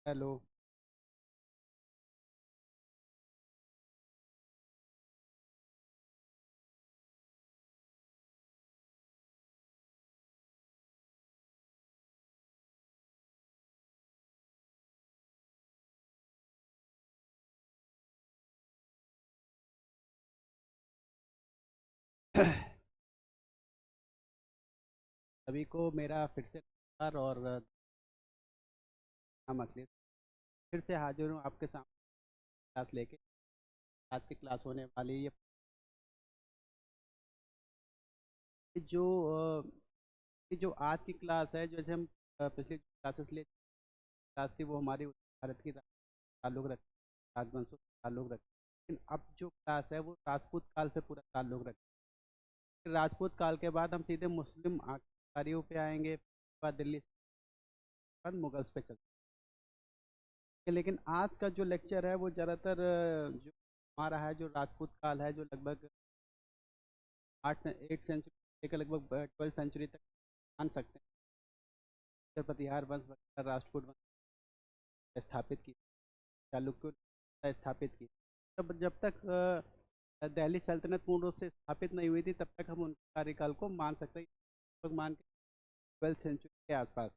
Hello. सभी को मेरा फिर से नमस्कार और नाम अखिलेश। फिर से हाजिर हूँ आपके सामने क्लास लेके। आज की क्लास होने वाली है जो अ, ये जो आज की क्लास है, जैसे हम पिछली क्लासेस ले क्लास थी वो हमारी उत्तर भारत की ताल्लुक रखती है, राजवंशों से ताल्लुक रखती है। लेकिन अब जो क्लास है वो राजपूत काल से पूरा ताल्लुक रखती है। राजपूत काल के बाद हम सीधे मुस्लिम आकारियों पे आएंगे, उसके बाद दिल्ली से बाद मुगल्स पे चलते हैं। लेकिन आज का जो लेक्चर है वो ज़्यादातर जो हमारा है, जो राजपूत काल है, जो लगभग 8 सेंचुरी के लगभग 12 सेंचुरी तक मान सकते हैं। उत्तर प्रतिहार वंश वगैरह राजपूत वंश स्थापित की, चालुक्यों ने स्थापित की। तब जब तक दिल्ली सल्तनत पूर्ण रूप से स्थापित नहीं हुई थी तब तक हम उनके कार्यकाल को मान सकते हैं, लोग मान के 12 सेंचुरी के आसपास।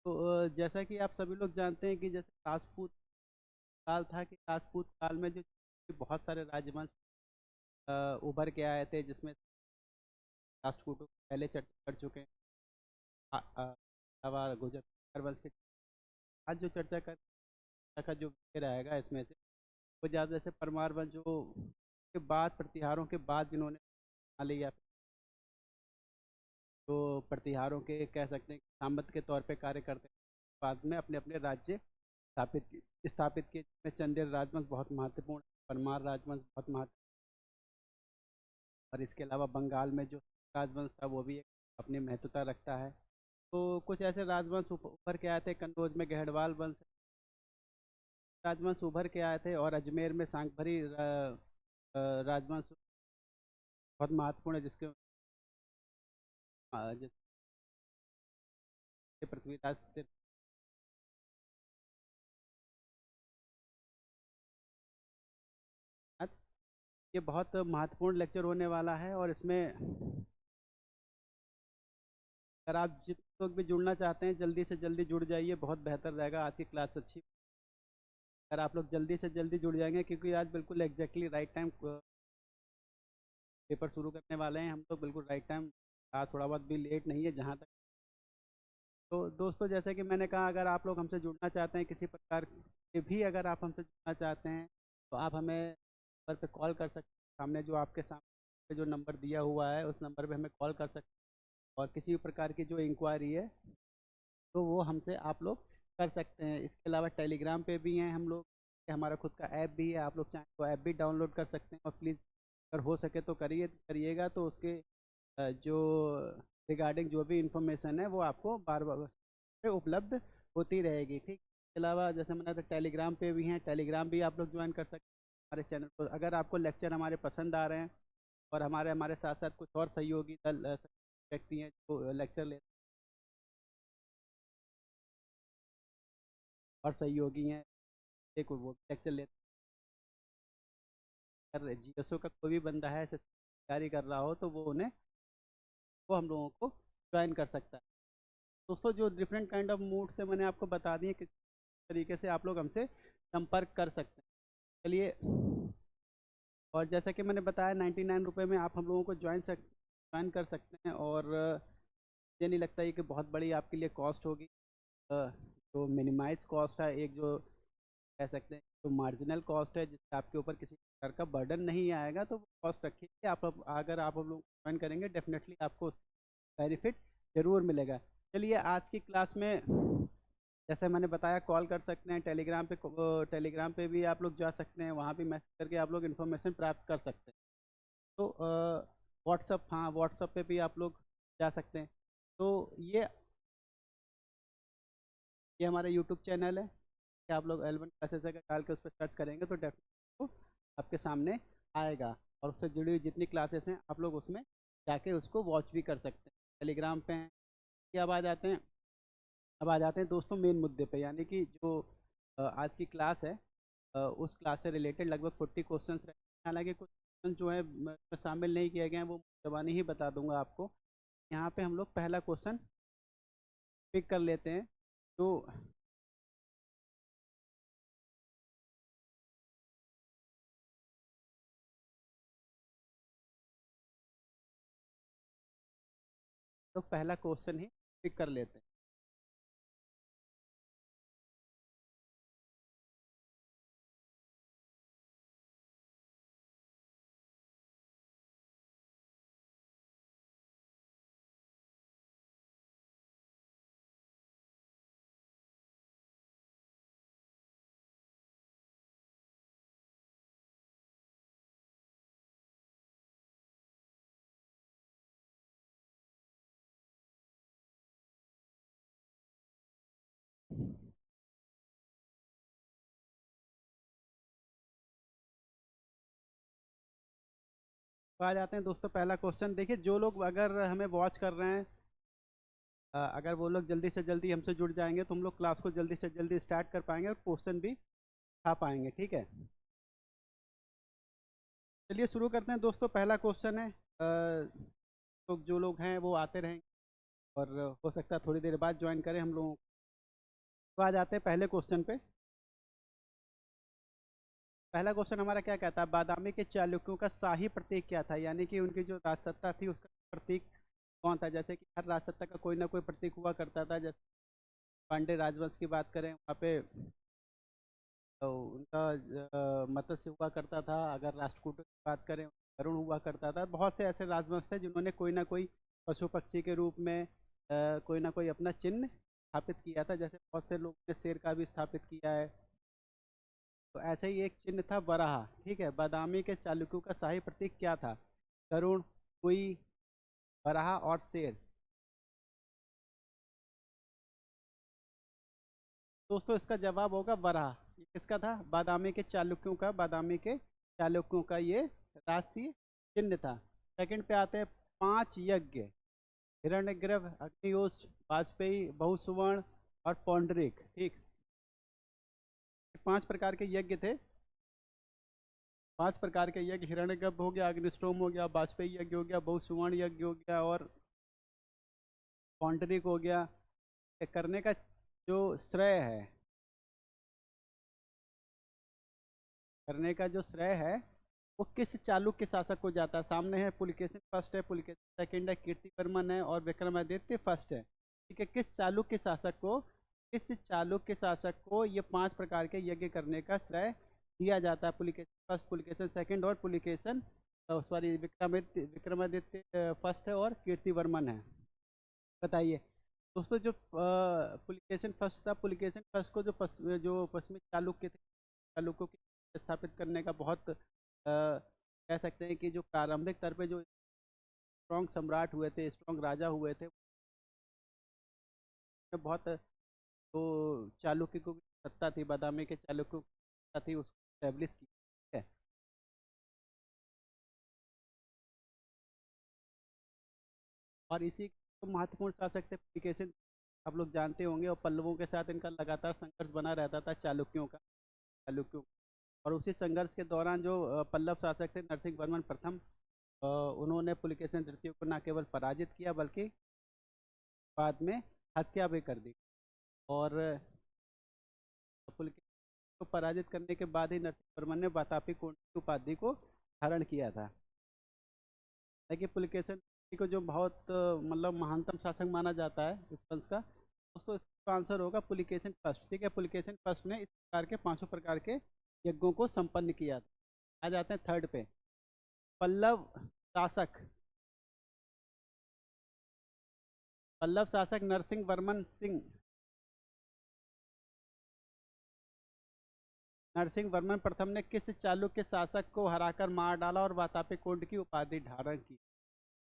तो जैसा कि आप सभी लोग जानते हैं कि जैसे राजपूत काल था, कि राजपूत काल में जो बहुत सारे राजवंश उभर के आए थे, जिसमें राष्ट्रकूटों की पहले चर्चा कर चुके हैं। अलावा गुर्जर वंश के आज जो चर्चा का जो विषय रहेगा इसमें से वो ज़्यादा जैसे परमार वंश जो के बाद प्रतिहारों के बाद जिन्होंने बना लिया, तो प्रतिहारों के कह सकते हैं कि सामंत के तौर पे कार्य करते हैं, बाद में अपने अपने राज्य स्थापित किए, जिसमें चंदेल राजवंश बहुत महत्वपूर्ण, परमार राजवंश बहुत महत्वपूर्ण, और इसके अलावा बंगाल में जो राजवंश था वो भी एक अपनी महत्वता रखता है। तो कुछ ऐसे राजवंश उभर के आए थे। कन्नौज में गहड़वाल वंश राजवंश उभर के आए थे, और अजमेर में सांकभरी राजवंश बहुत महत्वपूर्ण है, जिसके पृथ्वीराज थे। ये बहुत महत्वपूर्ण लेक्चर होने वाला है, और इसमें अगर आप जितने लोग भी जुड़ना चाहते हैं जल्दी से जल्दी जुड़ जाइए, बहुत बेहतर रहेगा। आज की क्लास अच्छी, अगर आप लोग जल्दी से जल्दी जुड़ जाएंगे, क्योंकि आज बिल्कुल एग्जैक्टली राइट टाइम पेपर शुरू करने वाले हैं हम, तो बिल्कुल राइट टाइम, आज थोड़ा बहुत भी लेट नहीं है जहाँ तक। तो दोस्तों, जैसे कि मैंने कहा, अगर आप लोग हमसे जुड़ना चाहते हैं किसी प्रकार से भी, अगर आप हमसे जुड़ना चाहते हैं तो आप हमें नंबर पे कॉल कर सकते हैं। सामने जो आपके सामने जो नंबर दिया हुआ है उस नंबर पे हमें कॉल कर सकते हैं, और किसी भी प्रकार की जो इंक्वायरी है तो वो हमसे आप लोग कर सकते हैं। इसके अलावा टेलीग्राम पे भी हैं हम लोग, हमारा खुद का ऐप भी है, आप लोग चाहें तो ऐप भी डाउनलोड कर सकते हैं। और प्लीज़ अगर हो सके तो करिएगा, तो उसके जो रिगार्डिंग जो भी इंफॉर्मेशन है वो आपको बार बार पे उपलब्ध होती रहेगी। ठीक, इसके अलावा जैसे मैंने तो टेलीग्राम पे भी हैं, टेलीग्राम भी आप लोग ज्वाइन कर सकते हैं हमारे चैनल पर। अगर आपको लेक्चर हमारे पसंद आ रहे हैं, और हमारे हमारे साथ साथ कुछ और सहयोगी दल व्यक्ति हैं जो लेक्चर ले और सहयोगी हैं, एक वो लेक्चर लेते हैं। अगर जीएसओ का कोई भी बंदा है ऐसे तैयारी कर रहा हो तो वो हम लोगों को ज्वाइन कर सकता है। दोस्तों, जो डिफरेंट काइंड ऑफ मूड से मैंने आपको बता दिए किस तरीके से आप लोग हमसे संपर्क कर सकते हैं। चलिए, और जैसा कि मैंने बताया, 99 रुपये में आप हम लोगों को ज्वाइन कर सकते हैं, और मुझे नहीं लगता ये कि बहुत बड़ी आपके लिए कॉस्ट होगी। जो मिनिमाइज कॉस्ट है, एक जो कह सकते हैं जो मार्जिनल कॉस्ट है, जिससे आपके ऊपर किसी प्रकार का बर्डन नहीं आएगा, तो वो कॉस्ट रखिए। अगर आप हम लोग ज्वाइन करेंगे, डेफिनेटली आपको बेनिफिट जरूर मिलेगा। चलिए, आज की क्लास में जैसे मैंने बताया, कॉल कर सकते हैं, टेलीग्राम पे भी आप लोग जा सकते हैं, वहाँ भी मैसेज करके आप लोग इन्फॉर्मेशन प्राप्त कर सकते हैं। तो व्हाट्सअप, हाँ, व्हाट्सअप पे भी आप लोग जा सकते हैं। तो ये हमारा यूट्यूब चैनल है, कि आप लोग L1 क्लासेस अगर डाल के उस पर सर्च करेंगे तो डेफिनेटली आपके सामने आएगा, और उससे जुड़ी हुई जितनी क्लासेस हैं आप लोग उसमें जाके उसको वॉच भी कर सकते हैं। टेलीग्राम पे हैं कि अब आ जाते हैं अब आ जाते हैं दोस्तों मेन मुद्दे पे, यानी कि जो आज की क्लास है, उस क्लास से रिलेटेड लगभग 40 क्वेश्चंस रहे हैं। हालांकि कुछ क्वेश्चन जो है शामिल नहीं किए गए हैं, वो जबानी ही बता दूंगा आपको। यहाँ पे हम लोग पहला क्वेश्चन पिक कर लेते हैं। तो पहला क्वेश्चन ही पिक कर लेते हैं। तो आ जाते हैं दोस्तों पहला क्वेश्चन। देखिए, जो लोग अगर हमें वॉच कर रहे हैं, अगर वो लोग जल्दी से जल्दी हमसे जुड़ जाएंगे तो हम लोग क्लास को जल्दी से जल्दी स्टार्ट कर पाएंगे और क्वेश्चन भी आ पाएंगे। ठीक है, चलिए शुरू करते हैं दोस्तों। पहला क्वेश्चन है, तो जो लोग हैं वो आते रहेंगे और हो सकता है थोड़ी देर बाद ज्वाइन करें हम लोग। तो आ जाते हैं पहले क्वेश्चन पे। पहला क्वेश्चन हमारा क्या कहता है, बादामी के चालुक्यों का शाही प्रतीक क्या था, यानी कि उनकी जो राजसत्ता थी उसका प्रतीक कौन था। जैसे कि हर राजसत्ता का कोई ना कोई प्रतीक हुआ करता था। जैसे पांडे राजवंश की बात करें, वहाँ पे तो उनका मत्स्य हुआ करता था। अगर राष्ट्रकूट की बात करें, वरुण हुआ करता था। बहुत से ऐसे राजवंश थे जिन्होंने कोई ना कोई पशु पक्षी के रूप में कोई ना कोई अपना चिन्ह स्थापित किया था। जैसे बहुत से लोगों ने शेर का भी स्थापित किया है। तो ऐसे ही एक चिन्ह था वराह। ठीक है, बादामी के चालुक्यों का शाही प्रतीक क्या था। करुण, कुई, वराह और शेर। दोस्तों इसका जवाब होगा वराह। ये किसका था, बादामी के चालुक्यों का। बादामी के चालुक्यों का ये राष्ट्रीय चिन्ह था। सेकंड पे आते हैं, 5 यज्ञ। हिरण्यगर्भ, अग्निहोत्र, वाजपेयी, बहुसुवर्ण और पौंडरिक। ठीक, 5 प्रकार के यज्ञ थे। 5 प्रकार के यज्ञ, हिरण्यगर्भ हो गया, अग्निष्टोम हो गया, वाजपेयी यज्ञ हो गया, बहुसुवर्ण यज्ञ हो गया और पौंडरिक हो गया। ये करने का जो श्रेय है, करने का जो श्रेय है वो किस चालुक्य शासक को जाता है। सामने है पुलकेशिन फर्स्ट है, पुलकेशिन सेकंड है, कीर्तिवर्मन है और विक्रमादित्य फर्स्ट है। ठीक है, किस चालुक्य शासक को, किस चालुक्य शासक को ये 5 प्रकार के यज्ञ करने का श्रेय दिया जाता है। पुलिकेशिन फर्स्ट, पुलिकेशिन सेकंड और पुलिकेशिन सॉरी विक्रमादित्य, विक्रमादित्य फर्स्ट है और कीर्तिवर्मन है। बताइए दोस्तों, जो पुलिकेशिन फर्स्ट था, पुलिकेशिन फर्स्ट को जो पश्चिमी चालुक्य थे, चालुक्यों की स्थापित करने का बहुत कह सकते हैं कि जो प्रारंभिक स्तर पे जो स्ट्रॉन्ग सम्राट हुए थे, स्ट्रॉन्ग राजा हुए थे, बहुत तो चालुक्य को भी सत्ता थी, बादामी के चालुक्यों की सत्ता थी, उसको स्टैब्लिश की। ठीक है, और इसी तो महत्वपूर्ण शासक थे पुलिकेशिन, आप लोग जानते होंगे। और पल्लवों के साथ इनका लगातार संघर्ष बना रहता था, चालुक्यों का। और उसी संघर्ष के दौरान जो पल्लव शासक थे, नरसिंह वर्मन प्रथम, उन्होंने पुलिकेशिन तृतीय को न केवल पराजित किया बल्कि बाद में हत्या भी कर दी। और पुलकेशिन को पराजित करने के बाद ही नरसिंहवर्मन ने वातापी कोंड की उपाधि को धारण किया था। लेकिन पुलकेशिन को जो बहुत मतलब महानतम शासक माना जाता है इस वंश का, दोस्तों इसका आंसर होगा पुलिकेशिन फर्स्ट। ठीक है, पुलिकेशिन फर्स्ट ने इस प्रकार के 500 प्रकार के यज्ञों को संपन्न किया था। आ जाते हैं थर्ड पे, पल्लव शासक। पल्लव शासक नरसिंह वर्मन सिंह, नरसिंह वर्मन प्रथम ने किस चालुक्य शासक को हराकर मार डाला और वातापी कोंड की उपाधि धारण की।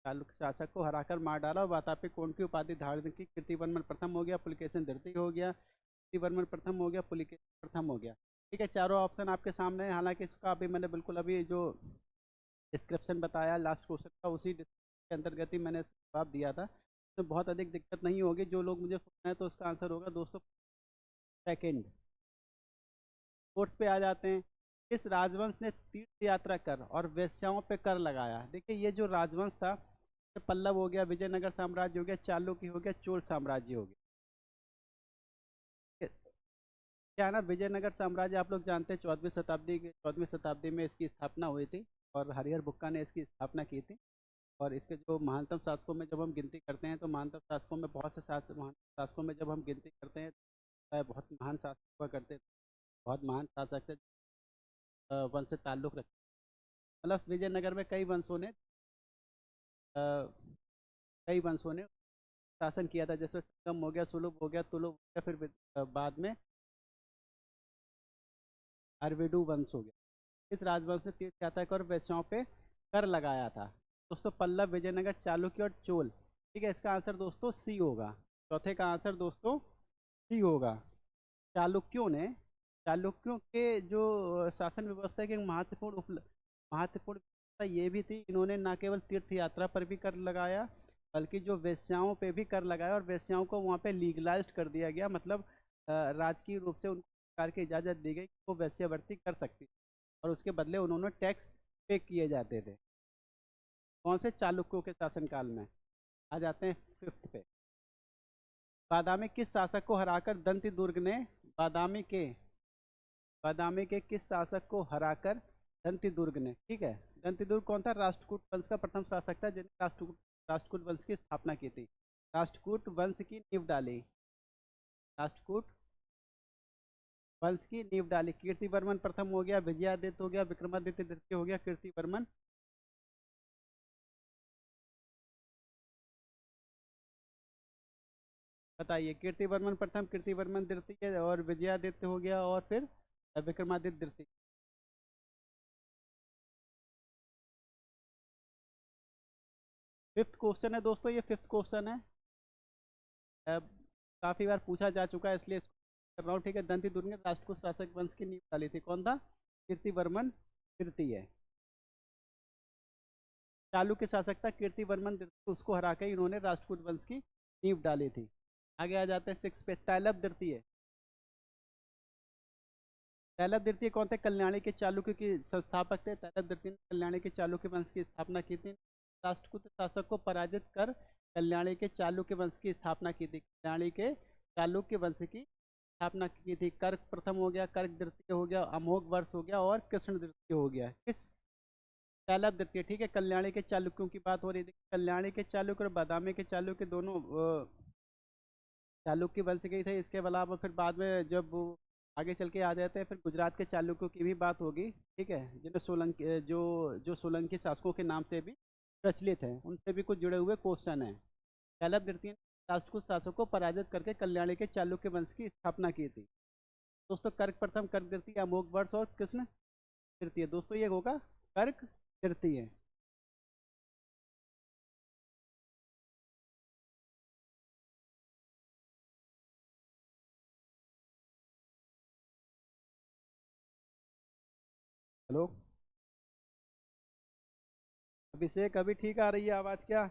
चालुक्य शासक को हराकर मार डाला और वातापी कोंड की उपाधि धारण की। कीर्तिवर्मन प्रथम हो गया, पुलकेशिन द्वितीय हो गया, कीर्तिवर्मन प्रथम हो गया, पुलकेशिन प्रथम हो गया। ठीक है, चारों ऑप्शन आपके सामने है। हालांकि इसका अभी मैंने बिल्कुल अभी जो डिस्क्रिप्शन बताया लास्ट क्वेश्चन का, उसी के अंतर्गत ही मैंने जवाब दिया था। तो बहुत अधिक दिक्कत नहीं होगी। जो लोग मुझे सुनना है तो उसका आंसर होगा दोस्तों सेकंड। फोर्थ पे आ जाते हैं। इस राजवंश ने तीर्थ यात्रा कर और वेश्याओं पे कर लगाया। देखिए ये जो राजवंश था, ये पल्लव हो गया, विजयनगर साम्राज्य हो गया, चालुक्य हो गया, चोल साम्राज्य हो गया। क्या है ना, विजयनगर साम्राज्य आप लोग जानते हैं 14वीं शताब्दी में इसकी स्थापना हुई थी और हरिहर बुक्का ने इसकी स्थापना की थी। और इसके जो महानतम शासकों में जब हम गिनती करते हैं तो महानतम शासकों में बहुत से महानतम शासकों में जब हम गिनती करते हैं तो बहुत महान शासक हुआ करते थे, बहुत महान शासक थे, वंश से ताल्लुक रखते। मतलब विजयनगर में अ, कई वंशों ने शासन किया था, जैसे संगम हो गया, सुलभ हो गया, तुलुभ हो गया, फिर बाद में अरविडू वंश हो गया। इस राजवंश ने तीर्थ यात्रा कर वैश्याओं पे कर लगाया था। दोस्तों पल्लव, विजयनगर, चालुक्य और चोल। ठीक है, इसका आंसर दोस्तों सी होगा। चौथे का आंसर दोस्तों सी होगा। चालुक्यों ने, चालुक्यों के जो शासन व्यवस्था की महत्वपूर्ण व्यवस्था ये भी थी, इन्होंने न केवल तीर्थ यात्रा पर भी कर लगाया बल्कि जो वेश्याओं पे भी कर लगाया, और वेश्याओं को वहाँ पे लीगलाइज्ड कर दिया गया। मतलब राजकीय रूप से उनको सरकार की इजाज़त दी गई कि वो वेश्यावृत्ति कर सकती, और उसके बदले उन्होंने टैक्स पे किए जाते थे। कौन से? चालुक्यों के शासनकाल में। आ जाते हैं फिफ्थ पे। बादामी किस शासक को हराकर दंती दुर्ग ने बादामी के बादामी के किस शासक को हराकर दंती दुर्ग ने, ठीक है, दंती दुर्ग कौन था? राष्ट्रकूट वंश का प्रथम शासक था जिन्हें राष्ट्रकूट वंश की स्थापना की थी। राष्ट्रकूट वंश की नींव डाली। राष्ट्रकूट वंश की नींव डाली। कीर्तिवर्मन प्रथम हो गया, विजयादित्य हो गया, विक्रमादित्य द्वितीय हो गया, कीर्तिवर्मन। बताइए, कीर्तिवर्मन प्रथम, कीर्तिवर्मन द्वितीय और विजयादित्य हो गया, और फिर विक्रमादित्य द्वितीय। फिफ्थ क्वेश्चन है दोस्तों, ये फिफ्थ क्वेश्चन है। अब काफी बार पूछा जा चुका है इसलिए इसको कर रहा हूँ। ठीक है, दंती दुर्ग ने राष्ट्रकूट शासक वंश की नींव डाली थी। कौन था? कीर्तिवर्मन तृतीय। चालुक्य शासक था कीर्तिवर्मन तृतीय, उसको हरा के इन्होंने राष्ट्रकूट वंश की नींव डाली थी। आगे आ जाते हैं सिक्स पे। तैलब द्वितीय। तैलब द्वितीय कौन थे? कल्याणी के चालुक्य के संस्थापक थे। तैलब द्वितीय ने कल्याणी के चालुक्य वंश की स्थापना की थी। राष्ट्रकूट शासक को पराजित कर कल्याणी के चालुक्य वंश की स्थापना की थी। कल्याणी के चालुक्य वंश की स्थापना की थी। कर्क प्रथम हो गया, कर्क द्वितीय हो गया, अमोघ वर्ष हो गया, और कृष्ण द्वितीय हो गया। किस? तैलब द्वितीय। ठीक है, कल्याणी के चालुक्यों की बात हो रही थी। कल्याणी के चालुक्य और बादामी के चालुक्य दोनों चालुक्य वंश के ही थे। इसके अलावा फिर बाद में जब वो आगे चल के आ जाते हैं, फिर गुजरात के चालुक्यों की भी बात होगी। ठीक है, जिन्हें सोलंकी जो जो सोलंकी शासकों के नाम से भी प्रचलित हैं, उनसे भी कुछ जुड़े हुए क्वेश्चन हैं। तैलब द्वितीय ने राष्ट्रकूट शासकों को पराजित करके कल्याणी के चालुक्य वंश की स्थापना की थी। दोस्तों कर्क प्रथम, कर्क द्वितीय, अमोघ वर्ष और कृष्ण तृतीय। दोस्तों ये होगा कर्क तृतीय। हेलो अभिषेक, अभी ठीक आ रही है आवाज क्या?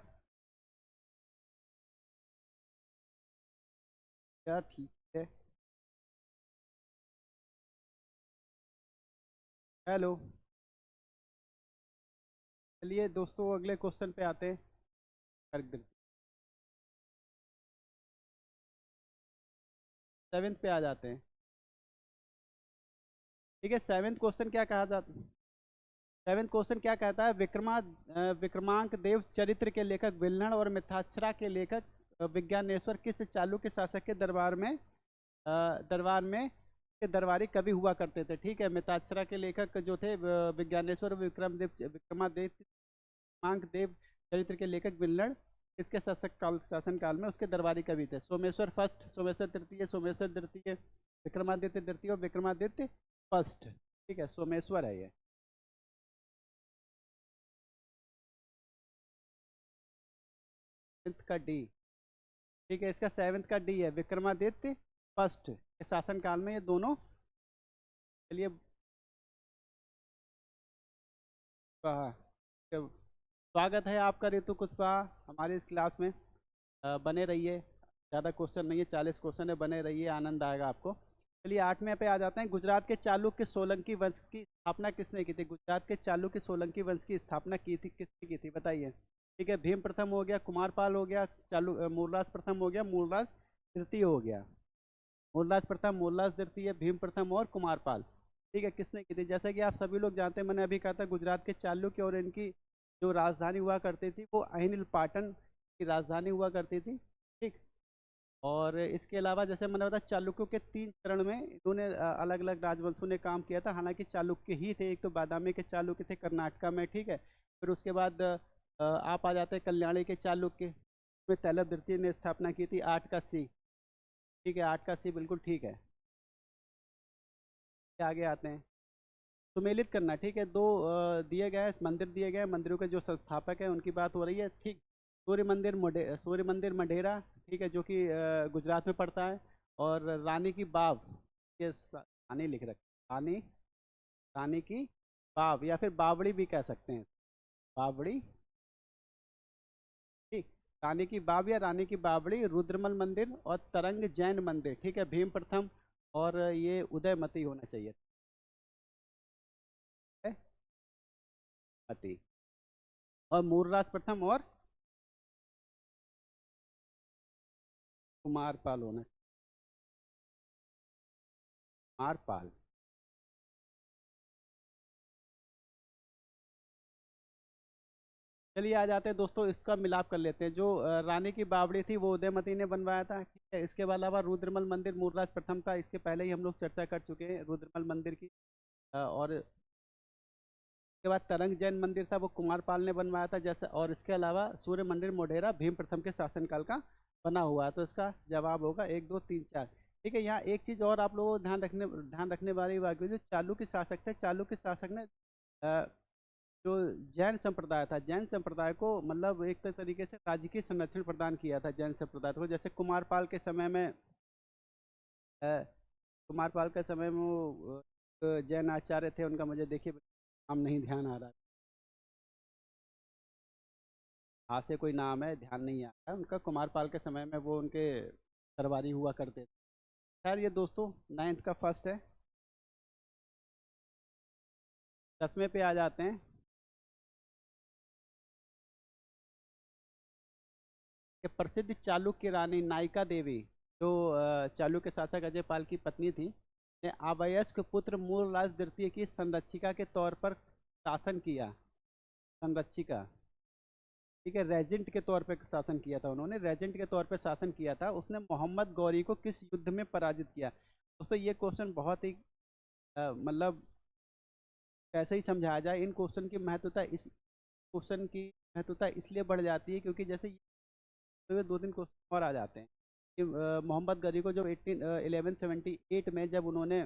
क्या ठीक है? हेलो। चलिए दोस्तों अगले क्वेश्चन पे आते हैं। कर्क द्वितीय। सेवेंथ पे आ जाते हैं। ठीक है, सेवेंथ क्वेश्चन क्या कहा जाता है? सेवेंथ क्वेश्चन क्या कहता है? विक्रमांक देव चरित्र के लेखक विल्हण और मिथाक्षरा के लेखक विज्ञानेश्वर किस चालुक्य शासक के दरबार में के दरबारी कवि हुआ करते थे? ठीक है, मिताक्षरा के लेखक जो थे विज्ञानेश्वर, विक्रमादेव, मांक देव चरित्र के लेखक विल्हण इसके शासन काल में उसके दरबारी कवि थे। सोमेश्वर फर्स्ट, सोमेश्वर तृतीय, सोमेश्वर द्वितीय, विक्रमादित्य तृतीय और विक्रमादित्य फर्स्ट। ठीक है, सोमेश्वर है ये। सेवेंथ का डी। ठीक है, इसका सेवेंथ का डी है, विक्रमादित्य फर्स्ट के शासन काल में ये दोनों। चलिए कहा, स्वागत है आपका ऋतु कुशवाहा हमारे इस क्लास में। बने रहिए, ज़्यादा क्वेश्चन नहीं है, 40 क्वेश्चन है, बने रहिए, आनंद आएगा आपको। चलिए 8वें पे आ जाते हैं। गुजरात के चालुक्य सोलंकी वंश की स्थापना किसने की थी? गुजरात के चालुक्य सोलंकी वंश की स्थापना की थी किसने की थी, बताइए। ठीक है, भीम प्रथम हो गया, कुमारपाल हो गया, मूलराज प्रथम हो गया, मूलराज तृतीय हो गया। मूलराज प्रथम, मूलराज द्वितीय, भीम प्रथम और कुमारपाल। ठीक है, किसने की थी? जैसे कि आप सभी लोग जानते हैं, मैंने अभी कहा था गुजरात के चालुक्य और इनकी जो राजधानी हुआ करती थी वो अहिल पाटन की राजधानी हुआ करती थी। ठीक। और इसके अलावा जैसे मैंने बताया चालुक्यों के 3 चरण में इन्होंने अलग अलग राजवंशों ने काम किया था, हालांकि चालुक्य ही थे। एक तो बादामी के चालुक्य थे कर्नाटका में, ठीक है। फिर उसके बाद आप आ जाते हैं कल्याणी के चालुक्य में तैलभ द्वितीय ने स्थापना की थी, 8 का C। ठीक है, 8 का C बिल्कुल ठीक है। आगे आते हैं, सुमेलित करना। ठीक है, दो दिए गए हैं, मंदिर दिए गए हैं, मंदिरों के जो संस्थापक हैं उनकी बात हो रही है। ठीक। सूर्य मंदिर मढेरा, ठीक है, जो कि गुजरात में पड़ता है। और रानी की बाव, ये रानी लिख रखी, रानी, रानी की बाव या फिर बावड़ी भी कह सकते हैं, बावड़ी। ठीक। रानी की बाव या रानी की बावड़ी, रुद्रमल मंदिर और तरंग जैन मंदिर। ठीक है, भीम प्रथम और ये उदयमती होना चाहिए, मती। और मूलराज प्रथम और कुमारपाल होना, कुमारपाल। चलिए आ जाते हैं दोस्तों, इसका मिलाप कर लेते हैं। जो रानी की बावड़ी थी वो उदयमती ने बनवाया था, ठीक है। इसके अलावा रुद्रमल मंदिर मूलराज प्रथम था, इसके पहले ही हम लोग चर्चा कर चुके हैं रुद्रमल मंदिर की। और इसके बाद तरंग जैन मंदिर था, वो कुमारपाल ने बनवाया था जैसे। और इसके अलावा सूर्य मंदिर मोढेरा भीम प्रथम के शासनकाल का बना हुआ है। तो इसका जवाब होगा 1 2 3 4। ठीक है, यहाँ एक चीज़ और आप लोगों को ध्यान रखने वाली बात, जो चालुक्य शासक थे, चालुक्य शासक ने जो जैन संप्रदाय था, जैन संप्रदाय को मतलब एक तरीके से राजकीय संरक्षण प्रदान किया था जैन संप्रदाय को। जैसे कुमारपाल के समय में अ, कुमारपाल के समय में वो जैन आचार्य थे, उनका मुझे देखिए नाम नहीं ध्यान आ रहा, हाँ से कोई नाम है, ध्यान नहीं आ रहा है उनका। कुमारपाल के समय में वो उनके दरबारी हुआ करते थे। खैर ये दोस्तों 9th का फर्स्ट है। 10वें पे आ जाते हैं कि प्रसिद्ध चालुक्य रानी नायिका देवी, जो चालुक्य शासक अजयपाल की पत्नी थी, ने अवयस्क पुत्र मूलराज द्वितीय की संरक्षिका के तौर पर शासन किया। संरक्षिका, ठीक है, रेजेंट के तौर पे शासन किया था उन्होंने, रेजेंट के तौर पे शासन किया था। उसने मोहम्मद गौरी को किस युद्ध में पराजित किया? दोस्तों ये क्वेश्चन बहुत ही मतलब कैसे ही समझाया जाए, इन क्वेश्चन की महत्वता, इस क्वेश्चन की महत्वता इसलिए बढ़ जाती है क्योंकि जैसे ये 2 3 क्वेश्चन और आ जाते हैं कि मोहम्मद गौरी को जब 1178 में जब उन्होंने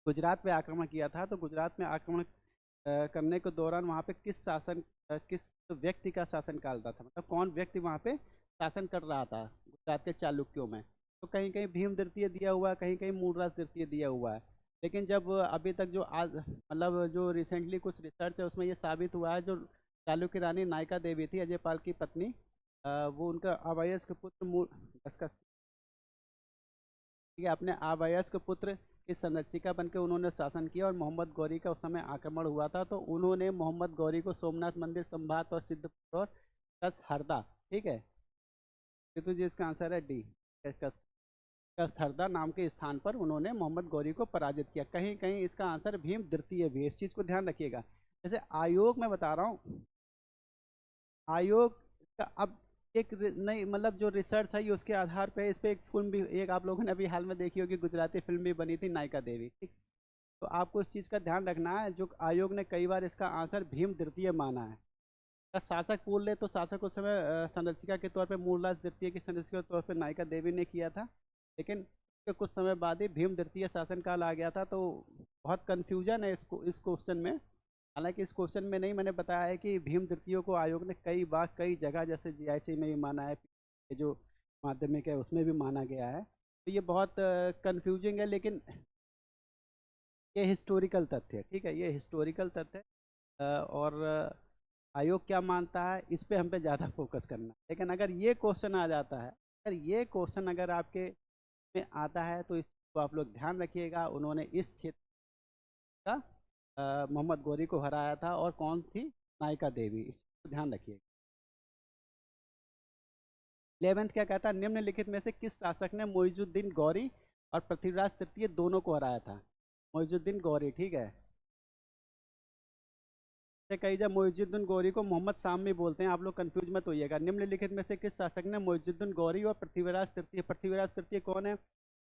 गुजरात पे आक्रमण किया था, तो गुजरात में आक्रमण करने के दौरान वहाँ पे किस व्यक्ति का शासनकाल था, मतलब कौन व्यक्ति वहाँ पे शासन कर रहा था गुजरात के चालुक्यों में। तो कहीं कहीं भीम द्वितीय दिया हुआ है, कहीं कहीं मूलराज द्वितीय दिया हुआ है। लेकिन जब अभी तक जो आज मतलब जो रिसेंटली कुछ रिसर्च है उसमें ये साबित हुआ है, जो चालुक्य रानी नायिका देवी थी अजयपाल की पत्नी, वो उनका अवयस्क पुत्र मूल इसका, ठीक है, अपने अवयस्क पुत्र की संरक्षिका बनकर उन्होंने शासन किया। और मोहम्मद गौरी का उस समय आक्रमण हुआ था, तो उन्होंने मोहम्मद गौरी को सोमनाथ मंदिर, संभात और सिद्धपुर और कसहरदा, ठीक है, ये तो जी इसका आंसर है डी, कसहरदा नाम के स्थान पर उन्होंने मोहम्मद गौरी को पराजित किया। कहीं कहीं इसका आंसर भीम द्वितीय भी है, इस चीज़ को ध्यान रखिएगा। जैसे आयोग मैं बता रहा हूँ, आयोग का अब एक नई मतलब जो रिसर्च है ये उसके आधार पे इस पे एक फिल्म भी, एक आप लोगों ने अभी हाल में देखी होगी, गुजराती फिल्म भी बनी थी नायिका देवी, ठीक। तो आपको इस चीज़ का ध्यान रखना है, जो आयोग ने कई बार इसका आंसर भीम द्वितीय माना है। अगर शासक बोल ले तो शासक उस समय संरक्षिका के तौर पे मूलराज द्वितीय की संरक्षिका के तौर पे नायिका देवी ने किया था। लेकिन उसके कुछ समय बाद ही भीम द्वितीय शासनकाल आ गया था, तो बहुत कन्फ्यूजन है इसको इस क्वेश्चन में। हालांकि इस क्वेश्चन में नहीं, मैंने बताया है कि भीम तृतीय को आयोग ने कई बार कई जगह जैसे जीआईसी में भी माना है, ये जो माध्यमिक है उसमें भी माना गया है। तो ये बहुत कंफ्यूजिंग है, लेकिन ये हिस्टोरिकल तथ्य है, ठीक है, ये हिस्टोरिकल तथ्य है। और आयोग क्या मानता है, इस पे हम पे ज़्यादा फोकस करना है। लेकिन अगर ये क्वेश्चन आ जाता है, अगर ये क्वेश्चन अगर आपके में आता है तो इसको आप लोग ध्यान रखिएगा। उन्होंने इस क्षेत्र का मोहम्मद गौरी को हराया था, और कौन थी, नायिका देवी, इसको ध्यान रखिएगा। 11th क्या कहता है, निम्नलिखित में से किस शासक ने मोइजुद्दीन गौरी और पृथ्वीराज तृतीय दोनों को हराया था। मोइजुद्दीन गौरी, ठीक है। से कई जब मोइजुद्दीन गौरी को मोहम्मद शामी बोलते हैं, आप लोग कंफ्यूज मत होइएगा। निम्नलिखित में से किस शासक ने मोइजुद्दीन गौरी और पृथ्वीराज तृतीय, पृथ्वीराज तृतीय कौन है,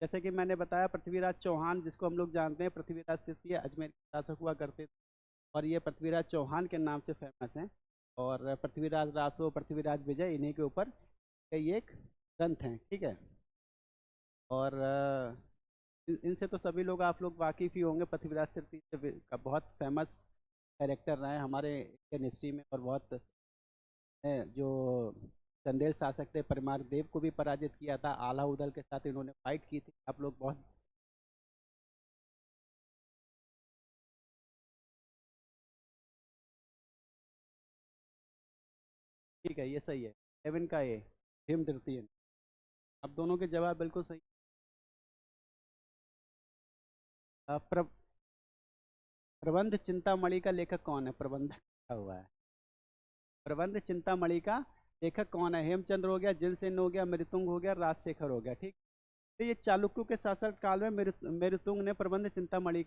जैसे कि मैंने बताया पृथ्वीराज चौहान, जिसको हम लोग जानते हैं, पृथ्वीराज तृतीय अजमेर के शासक हुआ करते थे, और ये पृथ्वीराज चौहान के नाम से फेमस हैं। और पृथ्वीराज रासो, पृथ्वीराज विजय, इन्हीं के ऊपर कई एक ग्रंथ हैं, ठीक है। और इनसे तो सभी लोग, आप लोग वाकिफ़ ही होंगे। पृथ्वीराज तृतीय का बहुत फेमस कैरेक्टर रहे हमारे इंडियन हिस्ट्री में, और बहुत जो चंदेल शासक थे, परमार देव को भी पराजित किया था, आला उदल के साथ इन्होंने फाइट की थी, आप लोग बहुत। ठीक है, ये सही है। 11 का ए, भीम तृतीय। अब दोनों के जवाब बिल्कुल सही। अ, प्र, प्रबंध चिंतामणि का लेखक कौन है, प्रबंध क्या हुआ है, प्रबंध चिंतामणि का लेखक कौन है। हेमचंद्र हो गया, जिनसेन हो गया, मृतुंग हो गया, राजशेखर हो गया, ठीक। तो ये चालुक्यों के शासन काल में मृतुंग ने प्रबंध चिंतामणि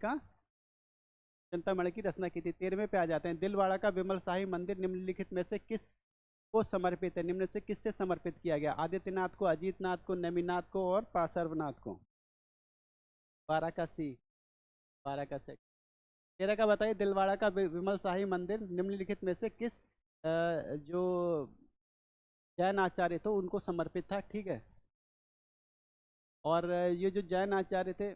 की रचना की थी। 13वें पे आ जाते हैं। दिलवाड़ा का विमल शाही मंदिर निम्नलिखित में से किस को समर्पित है, निम्न से किससे समर्पित किया गया। आदित्यनाथ को, अजीतनाथ को, नेमिनाथ को, और पार्श्वनाथ को। वाराणसी, वाराणसी। 13 का बताइए, दिलवाड़ा का विमल शाही मंदिर निम्नलिखित में से किस जो जैन आचार्य थे उनको समर्पित था, ठीक है। और ये जो जैन आचार्य थे,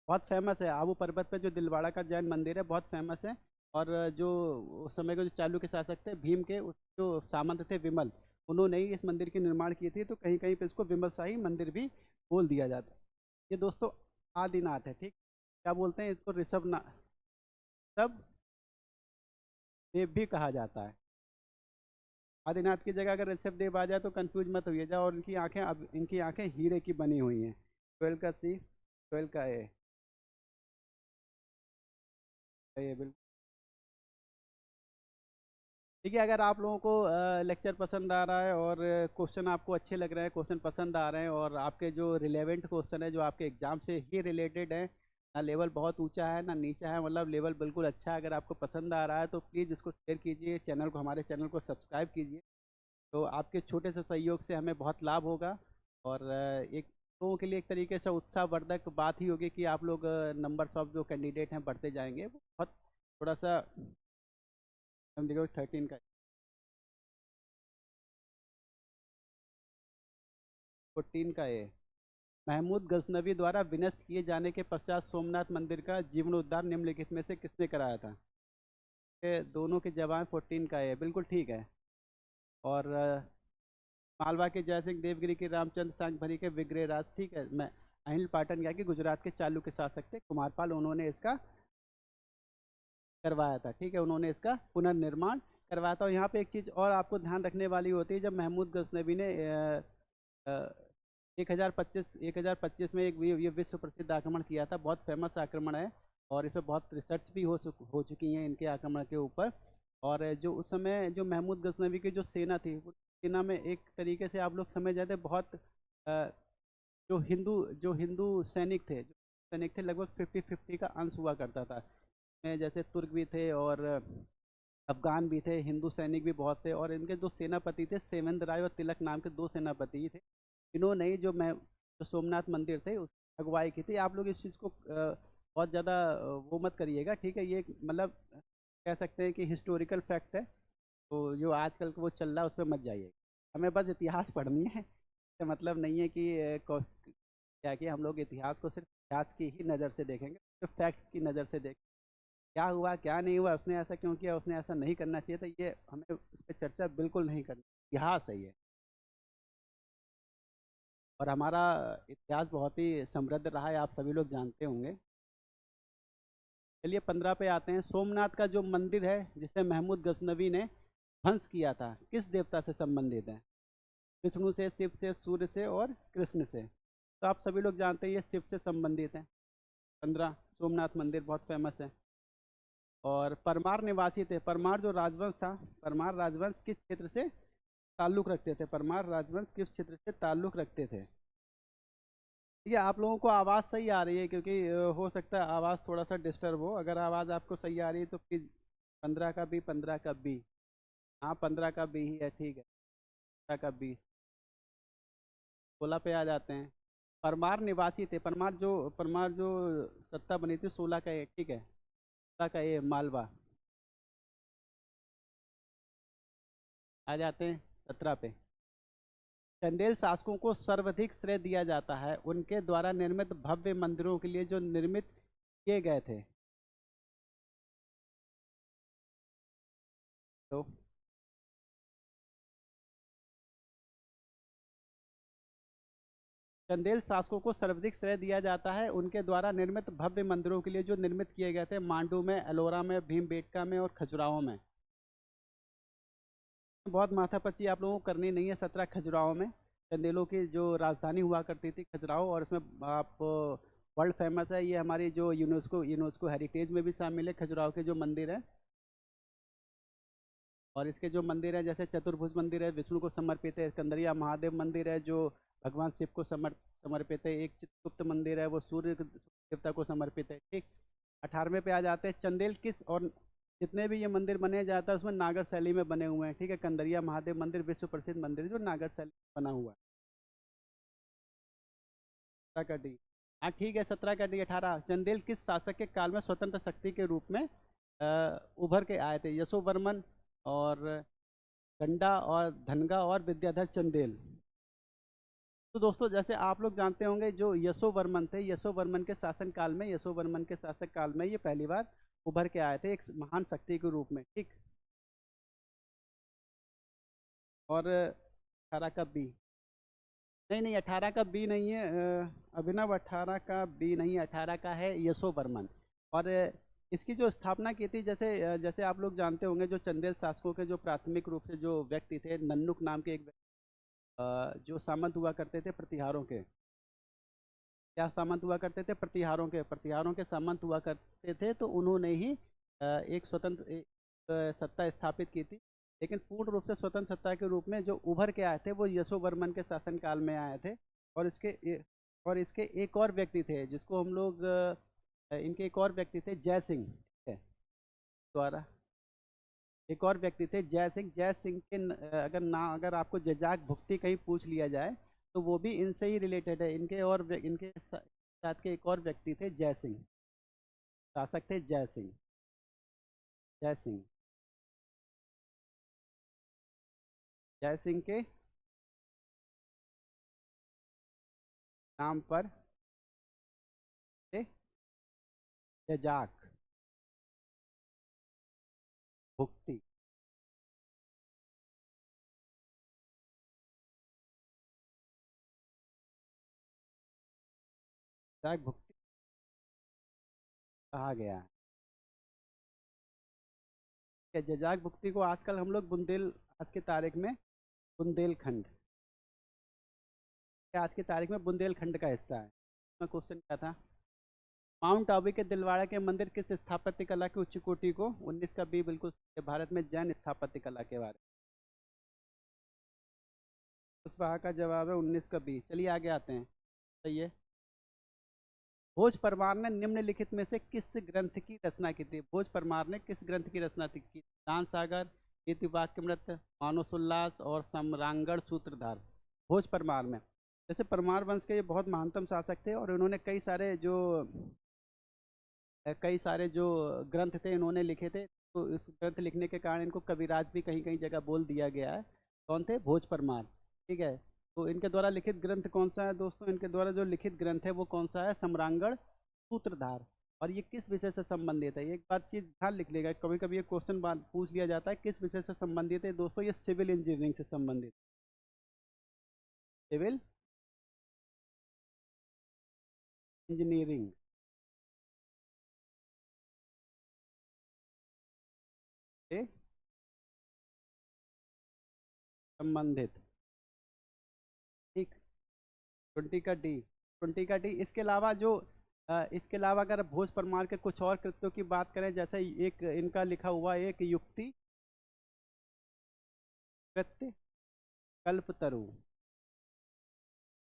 बहुत फेमस है। आबू पर्वत पे जो दिलवाड़ा का जैन मंदिर है, बहुत फेमस है। और जो उस समय के जो चालुक्य शासक थे, भीम के उस जो सामंत थे विमल, उन्होंने ही इस मंदिर की निर्माण की थी। तो कहीं कहीं पे इसको विमल शाही मंदिर भी बोल दिया जाता है। ये दोस्तों आदिनाथ है, ठीक। क्या बोलते हैं इसको, ऋषभ ना सब देव भी कहा जाता है। आदिनाथ की जगह अगर ऋषभ देव आ जाए तो कंफ्यूज मत होइए जाओ। और इनकी आंखें, अब इनकी आंखें हीरे की बनी हुई हैं। 12 का सी, 12 का ए बिल्कुल। ठीक है, अगर आप लोगों को लेक्चर पसंद आ रहा है, और क्वेश्चन आपको अच्छे लग रहे हैं, क्वेश्चन पसंद आ रहे हैं, और आपके जो रिलेवेंट क्वेश्चन है, जो आपके एग्जाम से ही रिलेटेड है, ना लेवल बहुत ऊंचा है ना नीचा है, मतलब लेवल बिल्कुल अच्छा है, अगर आपको पसंद आ रहा है तो प्लीज़ इसको शेयर कीजिए, चैनल को, हमारे चैनल को सब्सक्राइब कीजिए। तो आपके छोटे से सहयोग से हमें बहुत लाभ होगा। और एक लोगों के लिए एक तरीके से उत्साहवर्धक बात ही होगी कि आप लोग नंबर्स ऑफ जो कैंडिडेट हैं बढ़ते जाएंगे। वो बहुत थोड़ा सा, हम देखो 13 का, 14 का ये, महमूद गजनवी द्वारा विनष्ट किए जाने के पश्चात सोमनाथ मंदिर का जीर्णोद्धार निम्नलिखित में से किसने कराया था। ये दोनों के जवाब 14 का ये बिल्कुल ठीक है। और मालवा के जयसिंह, देवगिरी के रामचंद्र, सांगभरी के विग्रहराज, ठीक है। मैं अहिल पाटन क्या कि गुजरात के चालू के शासक थे कुमारपाल, उन्होंने इसका करवाया था, ठीक है। उन्होंने इसका पुनर्निर्माण करवाया था। और यहाँ पे एक चीज़ और आपको ध्यान रखने वाली होती है, जब महमूद गजनवी ने 1025 में एक ये विश्व प्रसिद्ध आक्रमण किया था, बहुत फेमस आक्रमण है। और इस पर बहुत रिसर्च भी हो चुकी है इनके आक्रमण के ऊपर। और जो उस समय जो महमूद गजनवी की जो सेना थी, वो सेना में एक तरीके से आप लोग समझ जाते, बहुत अ, जो हिंदू सैनिक थे लगभग 50-50 का अंश हुआ करता था। जैसे तुर्क भी थे, और अफगान भी थे, हिंदू सैनिक भी बहुत थे। और इनके दो सेनापति थे, सेवेंद्र राय और तिलक नाम के दो सेनापति थे। इन्होंने ही जो सोमनाथ मंदिर थे उस अगुवाई की थी। आप लोग इस चीज़ को बहुत ज़्यादा वो मत करिएगा, ठीक है। ये मतलब कह सकते हैं कि हिस्टोरिकल फैक्ट है। तो जो आजकल वो चल रहा है उस पर मत जाइएगा। हमें बस इतिहास पढ़नी है, इसका मतलब नहीं है कि क्या कि हम लोग इतिहास को सिर्फ इतिहास की ही नज़र से देखेंगे, जो फैक्ट्स की नज़र से देखें, क्या हुआ क्या नहीं हुआ, उसने ऐसा क्यों किया, उसने ऐसा नहीं करना चाहिए था, ये हमें इस पर चर्चा बिल्कुल नहीं करनी। इतिहास है ये। और हमारा इतिहास बहुत ही समृद्ध रहा है, आप सभी लोग जानते होंगे। चलिए 15 पे आते हैं। सोमनाथ का जो मंदिर है जिसे महमूद गजनवी ने ध्वंस किया था, किस देवता से संबंधित है? विष्णु से, शिव से, सूर्य से और कृष्ण से। तो आप सभी लोग जानते हैं ये शिव से संबंधित है। 15 सोमनाथ मंदिर बहुत फेमस है। और परमार निवासी थे। परमार जो राजवंश था, परमार राजवंश किस क्षेत्र से ताल्लुक रखते थे? परमार राजवंश किस क्षेत्र से ताल्लुक रखते थे? ठीक है, आप लोगों को आवाज़ सही आ रही है? क्योंकि हो सकता है आवाज़ थोड़ा सा डिस्टर्ब हो। अगर आवाज़ आपको सही आ रही है तो प्लीज़ 15 का बी, 15 का बी। हाँ 15 का बी ही है, ठीक है। 15 का बी। 16 पे आ जाते हैं। परमार निवासी थे। परमार जो सत्ता बनी थी 16 का ए, ठीक है। 16 का ए मालवा। आ जाते हैं 17 पे। चंदेल शासकों को सर्वाधिक श्रेय दिया जाता है उनके द्वारा निर्मित भव्य मंदिरों के लिए जो निर्मित किए गए थे। तो चंदेल शासकों को सर्वाधिक श्रेय दिया जाता है उनके द्वारा निर्मित भव्य मंदिरों के लिए जो निर्मित किए गए थे। मांडू में, एलोरा में, भीमबेटका में और खजुराहो में। बहुत माथापच्ची आप लोगों को करनी नहीं है। 17 खजुराहो में चंदेलों की जो राजधानी हुआ करती थी खजुराहो। और इसमें आप वर्ल्ड फेमस है, ये हमारी जो यूनेस्को यूनेस्को हेरिटेज में भी शामिल है खजुराहो के जो मंदिर है। और इसके जो मंदिर है जैसे चतुर्भुज मंदिर है, विष्णु को समर्पित है। कंदरिया महादेव मंदिर है जो भगवान शिव को समर्पित है। एक चित्रगुप्त मंदिर है वो सूर्य देवता को समर्पित है, ठीक। 18वें पे आ जाते हैं। चंदेल किस और जितने भी ये मंदिर बने जाता है उसमें नागर शैली में बने हुए हैं, ठीक है। कंदरिया महादेव मंदिर विश्व प्रसिद्ध मंदिर है जो नागर शैली में बना हुआ है। 17 का डी। हाँ ठीक है, 17 का डी। 18 चंदेल किस शासक के काल में स्वतंत्र शक्ति के रूप में उभर के आए थे? यशोवर्मन और गंडा और धनगा और विद्याधर चंदेल। तो दोस्तों जैसे आप लोग जानते होंगे जो यशोवर्मन थे, यशोवर्मन के शासन काल में, यशोवर्मन के शासक काल में ये पहली बार उभर के आए थे एक महान शक्ति के रूप में, ठीक। और 18 का बी। नहीं नहीं, 18 का बी नहीं है अभिनव। 18 का बी नहीं, 18 का है यशोवर्मन। और इसकी जो स्थापना की थी, जैसे आप लोग जानते होंगे जो चंदेल शासकों के जो प्राथमिक रूप से जो व्यक्ति थे, नन्नुक नाम के एक जो सामंत हुआ करते थे प्रतिहारों के। क्या सामंत हुआ करते थे? प्रतिहारों के सामंत हुआ करते थे। तो उन्होंने ही एक स्वतंत्र सत्ता स्थापित की थी। लेकिन पूर्ण रूप से स्वतंत्र सत्ता के रूप में जो उभर के आए थे वो यशोवर्मन के शासनकाल में आए थे। और इसके एक और व्यक्ति थे जिसको हम लोग इनके एक और व्यक्ति थे जय सिंह, ठीक है, द्वारा। एक और व्यक्ति थे जय सिंह। जय सिंह के अगर आपको जजाक भुक्ति कहीं पूछ लिया जाए तो वो भी इनसे ही रिलेटेड है। इनके साथ के एक और व्यक्ति थे जय सिंह। शासक थे जय सिंह। जय सिंह। जय सिंह के नाम पर थे जजाक भुक्ति। जजाक भुक्ति कहा गया है। जजाक भुक्ति को आजकल हम लोग आज की तारीख में बुंदेलखंड, आज की तारीख में बुंदेलखंड का हिस्सा है। क्वेश्चन क्या था? माउंट आबू के दिलवाड़ा के मंदिर किस स्थापत्य कला की उच्च कोटि को? 19 का बी बिल्कुल सही है, भारत में जैन स्थापत्य कला के बारे में। उस वहाँ का जवाब है 19 का बी। चलिए आगे आते हैं। सही है। भोज परमार ने निम्नलिखित में से किस ग्रंथ की रचना की थी? भोज परमार ने किस ग्रंथ की रचना की? दान सागर, नीति वाक्यमृत, मानसोल्लास और सम्रांगण सूत्रधार। भोज परमार में, जैसे परमार वंश के ये बहुत महानतम शासक थे और इन्होंने कई सारे जो ग्रंथ थे इन्होंने लिखे थे। तो इस ग्रंथ लिखने के कारण इनको कविराज भी कहीं कहीं जगह बोल दिया गया है। कौन थे? भोज परमार, ठीक है। तो इनके द्वारा लिखित ग्रंथ कौन सा है दोस्तों? इनके द्वारा जो लिखित ग्रंथ है वो कौन सा है? सम्रांगण सूत्रधार। और ये किस विषय से संबंधित है? एक बात चीज ध्यान लिख लेगा, कभी कभी ये क्वेश्चन पूछ लिया जाता है किस विषय से संबंधित है दोस्तों। ये सिविल इंजीनियरिंग से संबंधित। Civil engineering. संबंधित, ठीक। 20 का डी, 20 का डी। इसके अलावा जो इसके अलावा अगर भोज परमार के कुछ और कृत्यों की बात करें, जैसे एक इनका लिखा हुआ एक युक्ति कृत्य कल्पतरु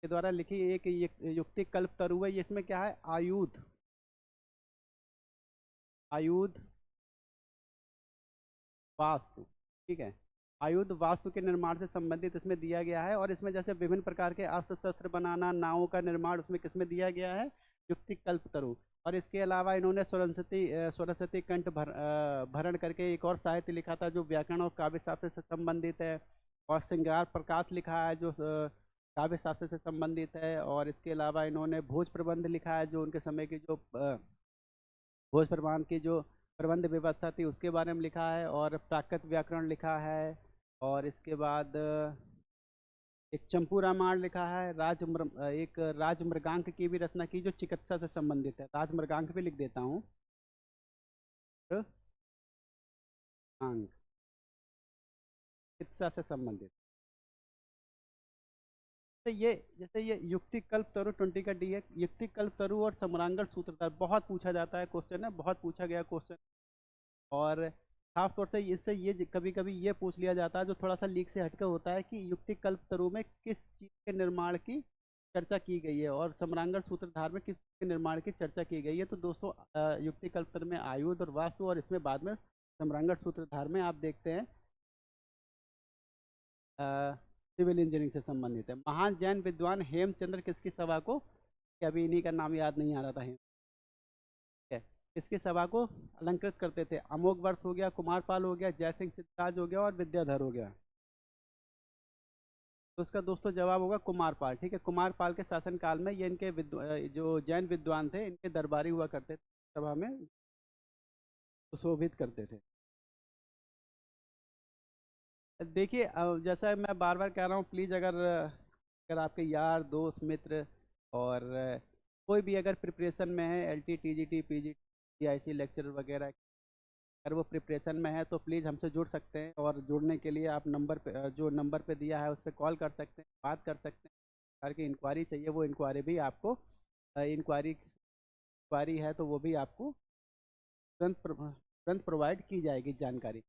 के द्वारा लिखी एक युक्ति कल्पतरु है। ये इसमें क्या है, आयुध, आयुध वास्तु, ठीक है। आयुध वास्तु के निर्माण से संबंधित इसमें दिया गया है। और इसमें जैसे विभिन्न प्रकार के अस्त्र शस्त्र बनाना, नावों का निर्माण, उसमें किसमें दिया गया है, युक्ति कल्पतरु। और इसके अलावा इन्होंने सरस्वती कंठ भरण करके एक और साहित्य लिखा था जो व्याकरण और काव्य शास्त्र से संबंधित है। और श्रृंगार प्रकाश लिखा है जो काव्य शास्त्र से संबंधित है। और इसके अलावा इन्होंने भोज प्रबंध लिखा है जो उनके समय की जो भोज प्रबंध की जो प्रबंध व्यवस्था थी उसके बारे में लिखा है। और प्राकृत व्याकरण लिखा है। और इसके बाद एक चंपू रामायण लिखा है। एक राजमृगांक की भी रचना की जो चिकित्सा से संबंधित है। राजमृगांक भी लिख देता हूँ, अंक चिकित्सा से संबंधित। तो ये जैसे ये युक्ति कल्प तरु 20 का डी है। युक्ति कल्प तरु और सम्रांगण सूत्रधार बहुत पूछा जाता है, क्वेश्चन है, बहुत पूछा गया क्वेश्चन। और खास तौर से इससे ये कभी कभी ये पूछ लिया जाता है जो थोड़ा सा लीक से हटकर होता है कि युक्ति कल्पतरु में किस चीज़ के निर्माण की चर्चा की गई है और सम्रांगण सूत्रधार में किस चीज़ के निर्माण की चर्चा की गई है। तो दोस्तों युक्ति कल्पतरु में आयुध और वास्तु, और इसमें बाद में सम्रांगण सूत्रधार में आप देखते हैं सिविल इंजीनियरिंग से संबंधित है। महान जैन विद्वान हेमचंद्र किसकी सभा को, अभी इन्हीं का नाम याद नहीं आ रहा था, हेम है, इसकी सभा को अलंकृत करते थे। अमोघ वर्ष हो गया, कुमारपाल हो गया, जयसिंह सिद्धराज हो गया और विद्याधर हो गया। तो उसका दोस्तों जवाब होगा कुमारपाल, ठीक है। कुमारपाल के शासनकाल में ये इनके जो जैन विद्वान थे इनके दरबारी हुआ करते थे, सभा में सुशोभित करते थे। देखिए जैसा मैं बार बार कह रहा हूँ, प्लीज़ अगर अगर आपके यार दोस्त मित्र और कोई भी अगर प्रिपरेशन में है, L T T G T P G T I C lecture वगैरह, अगर वो प्रिपरेशन में है तो प्लीज़ हमसे जुड़ सकते हैं। और जुड़ने के लिए आप नंबर पे जो नंबर पे दिया है उस पर कॉल कर सकते हैं, बात कर सकते हैं। प्रकार की इंक्वायरी चाहिए वो इंक्वायरी भी आपको, इंक्वायरी है तो वो भी आपको तुरंत प्रोवाइड की जाएगी जानकारी।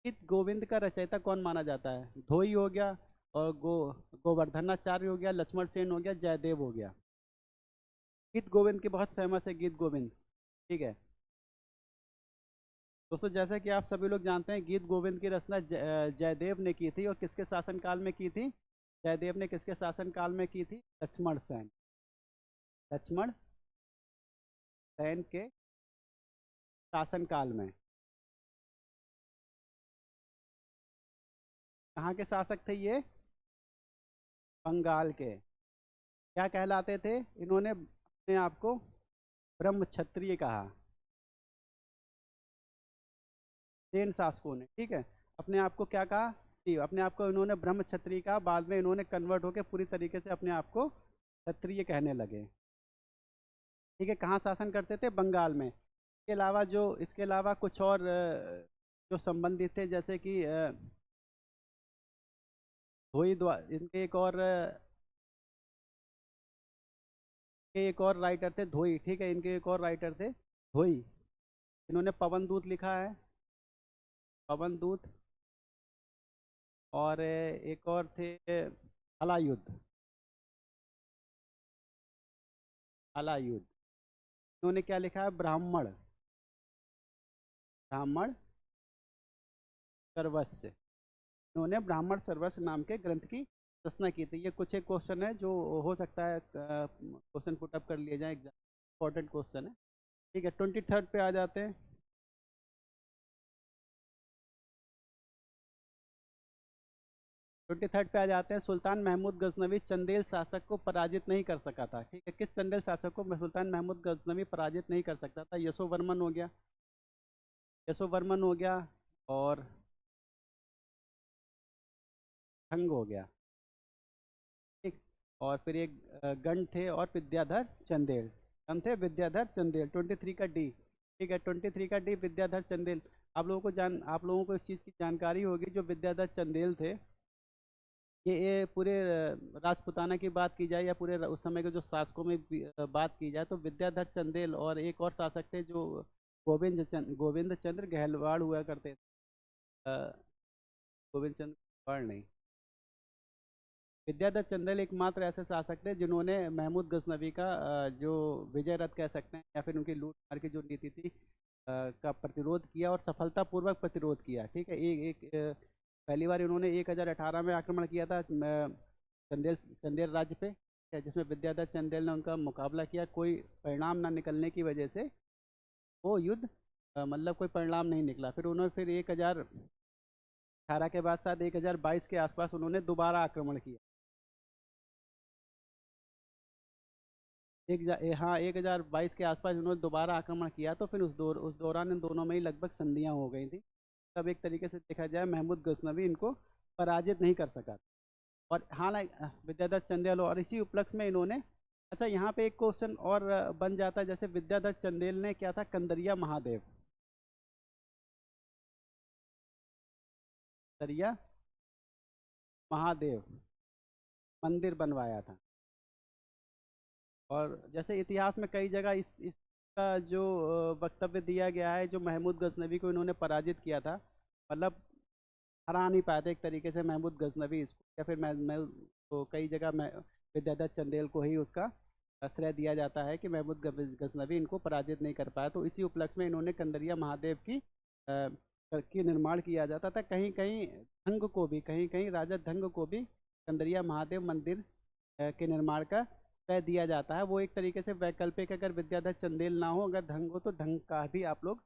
गीत गोविंद का रचयिता कौन माना जाता है, धोई हो गया, और गोवर्धनाचार्य हो गया, लक्ष्मण सेन हो गया, जयदेव हो गया। गीत गोविंद की बहुत फेमस है, गीत गोविंद, ठीक है। दोस्तों जैसा कि आप सभी लोग जानते हैं गीत गोविंद की रचना जयदेव ने की थी। और किसके शासनकाल में की थी, जयदेव ने किसके शासनकाल में की थी, लक्ष्मण सेन, लक्ष्मण सेन के शासनकाल में। कहाँ के शासक थे ये, बंगाल के। क्या कहलाते थे इन्होंने अपने आप को, ब्रह्म क्षत्रिय कहा, सेन शासकों ने, ठीक है। अपने आप को क्या कहा, अपने आप को इन्होंने ब्रह्म क्षत्रिय कहा। बाद में इन्होंने कन्वर्ट होकर पूरी तरीके से अपने आप को क्षत्रिय कहने लगे, ठीक है। कहाँ शासन करते थे, बंगाल में। इसके अलावा इसके अलावा कुछ और जो संबंधित थे, जैसे कि धोई द्वार, इनके एक और राइटर थे धोई, ठीक है। इनके एक और राइटर थे धोई, इन्होंने पवन दूत लिखा है, पवन दूत। और एक और थे हलायुद्ध, हलायुद्ध। इन्होंने क्या लिखा है, ब्राह्मण, ब्राह्मण सर्वस्व। इन्होंने ब्राह्मण सर्वस्व नाम के ग्रंथ की रचना की थी। ये कुछ एक क्वेश्चन है जो हो सकता है क्वेश्चन पुटअप कर लिए जाए, एग्जाम इंपॉर्टेंट क्वेश्चन है, ठीक है। 23 पे आ जाते हैं। 23 पे आ जाते हैं। सुल्तान महमूद गजनवी चंदेल शासक को पराजित नहीं कर सका था, ठीक है। किस चंदेल शासक को सुल्तान महमूद गजनवी पराजित नहीं कर सकता था, यशोवर्मन हो गया, यशोवर्मन हो गया, और खंग हो गया, ठीक। और फिर एक गण थे और विद्याधर चंदेल, कौन थे, विद्याधर चंदेल। 23 का डी, ठीक है। 23 का डी विद्याधर चंदेल। आप लोगों को इस चीज़ की जानकारी होगी, जो विद्याधर चंदेल थे ये पूरे राजपूताना की बात की जाए या पूरे उस समय के जो शासकों में बात की जाए तो विद्याधर चंदेल और एक और शासक थे जो गोविंद चंद्र गहलवाड़ हुआ करते थे। अ, गोविंद चंद्र गहलवाड़ नहीं, विद्याधर चंदेल एकमात्र ऐसे शासक थे जिन्होंने महमूद गजनवी का जो विजय रथ कह सकते हैं या फिर उनकी लूट मार की जो नीति थी का प्रतिरोध किया और सफलतापूर्वक प्रतिरोध किया। ठीक है, पहली बार इन्होंने 1018 में आक्रमण किया था चंदेल राज्य पे, जिसमें विद्याधर चंदेल ने उनका मुकाबला किया। कोई परिणाम न निकलने की वजह से वो युद्ध मतलब कोई परिणाम नहीं निकला। फिर उन्होंने फिर 1018 के बाद शायद 1022 के आसपास उन्होंने दोबारा आक्रमण किया। हाँ, 1022 के आसपास उन्होंने दोबारा आक्रमण किया। तो फिर उस दौरान इन दोनों में ही लगभग संधियां हो गई थी। तब एक तरीके से देखा जाए महमूद गजनवी इनको पराजित नहीं कर सका। और हालांकि विद्याधर चंदेल और इसी उपलक्ष्य में इन्होंने, अच्छा यहाँ पे एक क्वेश्चन और बन जाता है, जैसे विद्याधर चंदेल ने क्या था, कंदरिया महादेव, कंदरिया महादेव मंदिर बनवाया था। और जैसे इतिहास में कई जगह इसका जो वक्तव्य दिया गया है, जो महमूद गजनवी को इन्होंने पराजित किया था, मतलब हरा नहीं पाए थे एक तरीके से महमूद गजनवी इसको, या फिर मैं तो कई जगह मैं विद्याधर चंदेल को ही उसका श्रेय दिया जाता है कि महमूद गजनवी इनको पराजित नहीं कर पाया। तो इसी उपलक्ष्य में इन्होंने कंदरिया महादेव की निर्माण किया जाता था। कहीं कहीं धंग को भी, कहीं कहीं राजा धंग को भी कंदरिया महादेव मंदिर के निर्माण का श्रेय दिया जाता है। वो एक तरीके से वैकल्पिक, अगर विद्याधर चंदेल ना हो, अगर धंग हो तो धंग का भी आप लोग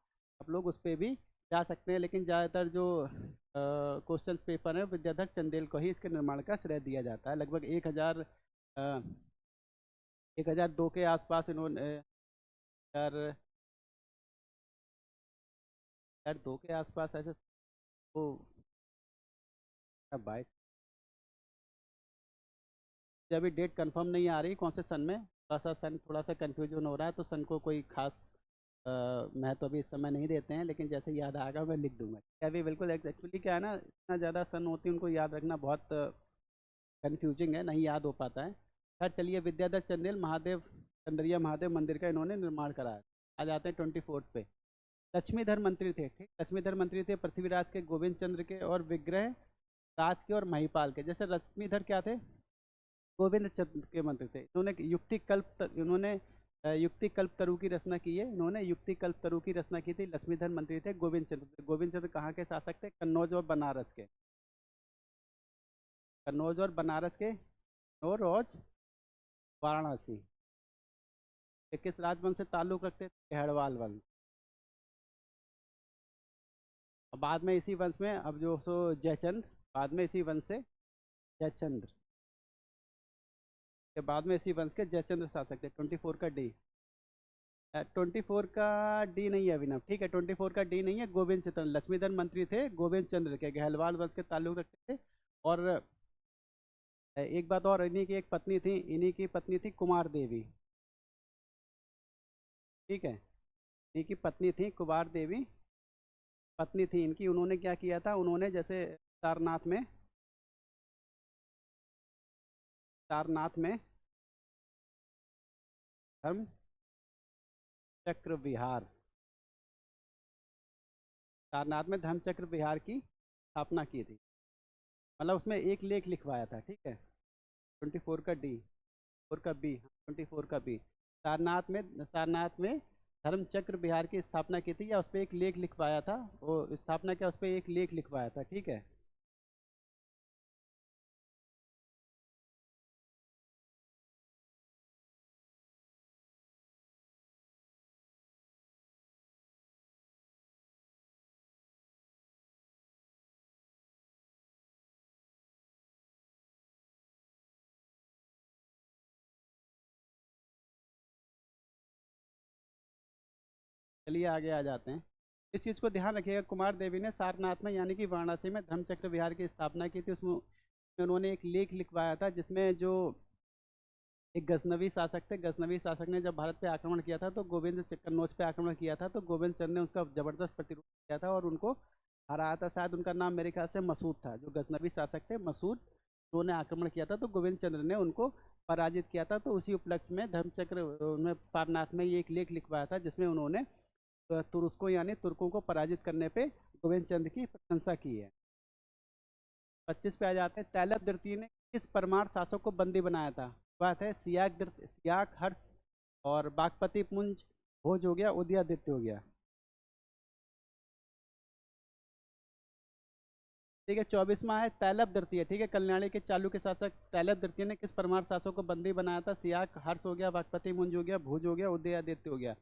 उस पर भी जा सकते हैं। लेकिन ज़्यादातर जो क्वेश्चन पेपर है विद्याधर चंदेल को ही इसके निर्माण का श्रेय दिया जाता है। लगभग 1002 के आसपास इन्होंने, यार 1002 के आसपास ऐसे वो 22, जब अभी डेट कंफर्म नहीं आ रही कौन से सन में, थोड़ा सा सन थोड़ा सा कन्फ्यूजन हो रहा है, तो सन को कोई खास महत्व अभी इस समय नहीं देते हैं, लेकिन जैसे याद आएगा मैं लिख दूंगा। क्या भी बिल्कुल एक्चुअली क्या है ना, इतना ज़्यादा सन होती है उनको याद रखना बहुत कन्फ्यूजिंग है, नहीं याद हो पाता है। खैर चलिए, विद्याधर चंदेल महादेव, कंदरिया महादेव मंदिर का इन्होंने निर्माण कराया। आ जाते हैं 24 पे। लक्ष्मीधर मंत्री थे, ठीक, लक्ष्मीधर मंत्री थे पृथ्वीराज के, गोविंद चंद्र के और विग्रह राज के और महिपाल के। जैसे लक्ष्मीधर क्या थे, गोविंद चंद्र के मंत्री थे। इन्होंने युक्ति कल्प तरु की रचना की है, इन्होंने युक्ति कल्प तरु की रचना की थी। लक्ष्मीधर मंत्री थे गोविंद चंद्र कहाँ के शासक थे, कन्नौज और बनारस के, कन्नौज और बनारस के, और रोज वाराणसी। ये किस राजवंश से ताल्लुक रखते थे, गहड़वाल वंश। और बाद में इसी वंश में अब जो सो जयचंद्र, बाद में इसी वंश से जयचंद्र के बाद में इसी वंश के जयचंद्र शासक थे। 24 का डी, 24 का डी नहीं है अभिनव, ठीक है, 24 का डी नहीं है। गोविंद चंद्र लक्ष्मीधर मंत्री थे, गोविंद चंद्र के गहलवाल वंश के ताल्लुक रखते थे। और एक बात और, इन्हीं की पत्नी थी कुमार देवी, ठीक है, इन्हीं की पत्नी थी कुमार देवी, पत्नी थी इनकी। उन्होंने क्या किया था, उन्होंने जैसे सारनाथ में धर्म चक्र विहार, सारनाथ में धर्मचक्र विहार की स्थापना की थी। मतलब उसमें एक लेख लिखवाया था, ठीक है। 24 का डी, 4 का बी, 24 का बी, सारनाथ में धर्मचक्र विहार की स्थापना की थी, या उस पर एक लेख लिखवाया था, वो स्थापना क्या, उस पर एक लेख लिखवाया था, ठीक है। चलिए आगे आ जाते हैं। इस चीज़ को ध्यान रखिएगा, कुमार देवी ने सारनाथ में यानी कि वाराणसी में धर्मचक्र विहार की स्थापना की थी। उसमें उन्होंने एक लेख लिखवाया था जिसमें जो एक गजनवी शासक थे, गजनवी शासक ने जब भारत पे आक्रमण किया था तो कन्नौज पे आक्रमण किया था, तो गोविंद चंद ने उसका जबरदस्त प्रतिरोध किया था और उनको हराया था। शायद उनका नाम मेरे ख्याल से मसूद था, जो गजनवी शासक थे, मसूद उन्होंने आक्रमण किया था तो गोविंद चंद्र ने उनको पराजित किया था। तो उसी उपलक्ष्य में धर्मचक्र उन्होंने सारनाथ में ये एक लेख लिखवाया था जिसमें उन्होंने तुरुस्कों यानी तुर्कों को पराजित करने पे गोविंद चंद्र की प्रशंसा की है। 25 पे आ जाते हैं। तैलप द्वितीय ने किस परमार शासक को बंदी बनाया था? बात है सियाक हर्ष और बागपति पुंज, भोज हो गया, उदयादित्य हो गया। ठीक है, 24वां है तैलप द्वितीय। ठीक है, कल्याणी के चालुक्य शासक तैलप द्वितीय ने किस परमार शासक को बंदी बनाया था? सियाक हर्ष हो गया, बागपति मुंज हो गया, भोज हो गया, उदयादित्य हो गया।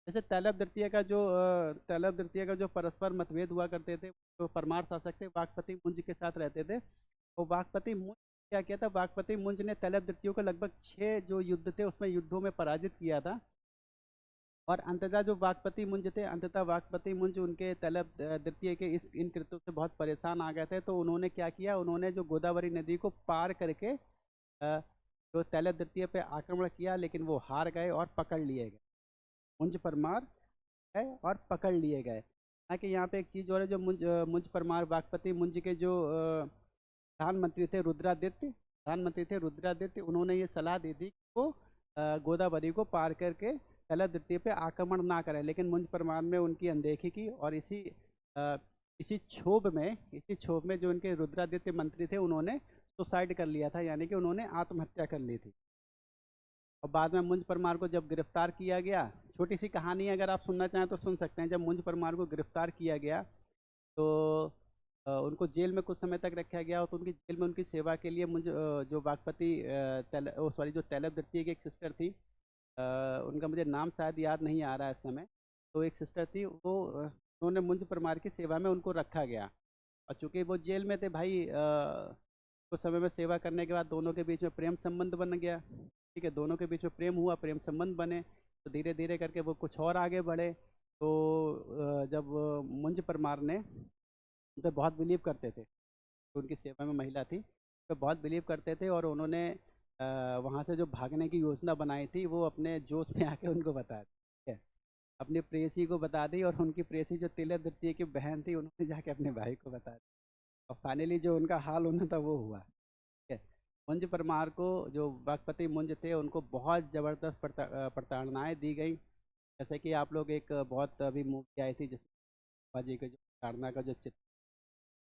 जैसे तैलप द्वितीय का जो परस्पर मतभेद हुआ करते थे, जो परमार शासक थे वाकपति मुंज के साथ रहते थे। और वाकपति मुंज क्या किया था? वाकपति मुंज ने तैलप द्वितीय को लगभग 6 जो युद्ध थे उसमें युद्धों में पराजित किया था। और अंततः जो वाकपति मुंज थे, अंततः वाकपति मुंज उनके तैलप द्वितीय के इस इन कृत्यों से बहुत परेशान आ गए थे। तो उन्होंने क्या किया? उन्होंने जो गोदावरी नदी को पार करके जो तैलप द्वितीय पे आक्रमण किया, लेकिन वो हार गए और पकड़ लिए गए। मुंज परमार है और पकड़ लिए गए। हालांकि यहाँ पे एक चीज़ और है, जो मुंज परमार बागपति मुंज के जो प्रधानमंत्री थे रुद्रादित्य, उन्होंने ये सलाह दी थी कि वो गोदावरी को पार करके तैलप द्वितीय पे आक्रमण ना करें, लेकिन मुंज परमार ने उनकी अनदेखी की और अ, इसी क्षोभ में जो उनके रुद्रादित्य मंत्री थे उन्होंने सुसाइड कर लिया था, यानी कि उन्होंने आत्महत्या कर ली थी। और बाद में मुंज परमार को जब गिरफ्तार किया गया, छोटी सी कहानी है, अगर आप सुनना चाहें तो सुन सकते हैं। जब मुंज परमार को गिरफ्तार किया गया तो उनको जेल में कुछ समय तक रखा गया। तो उनकी जेल में उनकी सेवा के लिए जो बागपति सॉरी जो तैलप द्वितीय की एक सिस्टर थी, उनका मुझे नाम शायद याद नहीं आ रहा है इस समय। तो एक सिस्टर थी, वो उन्होंने मुंज परमार की सेवा में उनको रखा गया। और चूंकि वो जेल में थे भाई, कुछ समय में सेवा करने के बाद दोनों के बीच में प्रेम संबंध बन गया। ठीक है, दोनों के बीच में प्रेम हुआ, प्रेम संबंध बने। तो धीरे धीरे करके वो कुछ और आगे बढ़े। तो जब मुंज परमार ने उन पर बहुत बिलीव करते थे, तो उनकी सेवा में महिला थी, तो बहुत बिलीव करते थे। और उन्होंने वहाँ से जो भागने की योजना बनाई थी वो अपने जोश में आके उनको बता दी। ठीक है, अपनी प्रेयसी को बता दी। और उनकी प्रेयसी जो तिलक द्वितीय की बहन थी, उन्होंने जाके अपने भाई को बता दी। और फाइनली जो उनका हाल होना था वो हुआ। ठीक है, मुंज परमार को, जो बागपति मुंज थे, उनको बहुत ज़बरदस्त प्रताड़नाएँ दी गई। जैसे कि आप लोग एक बहुत अभी मूवी आई थी जिसमें बाजी का जो प्रताड़ना का जो चित्र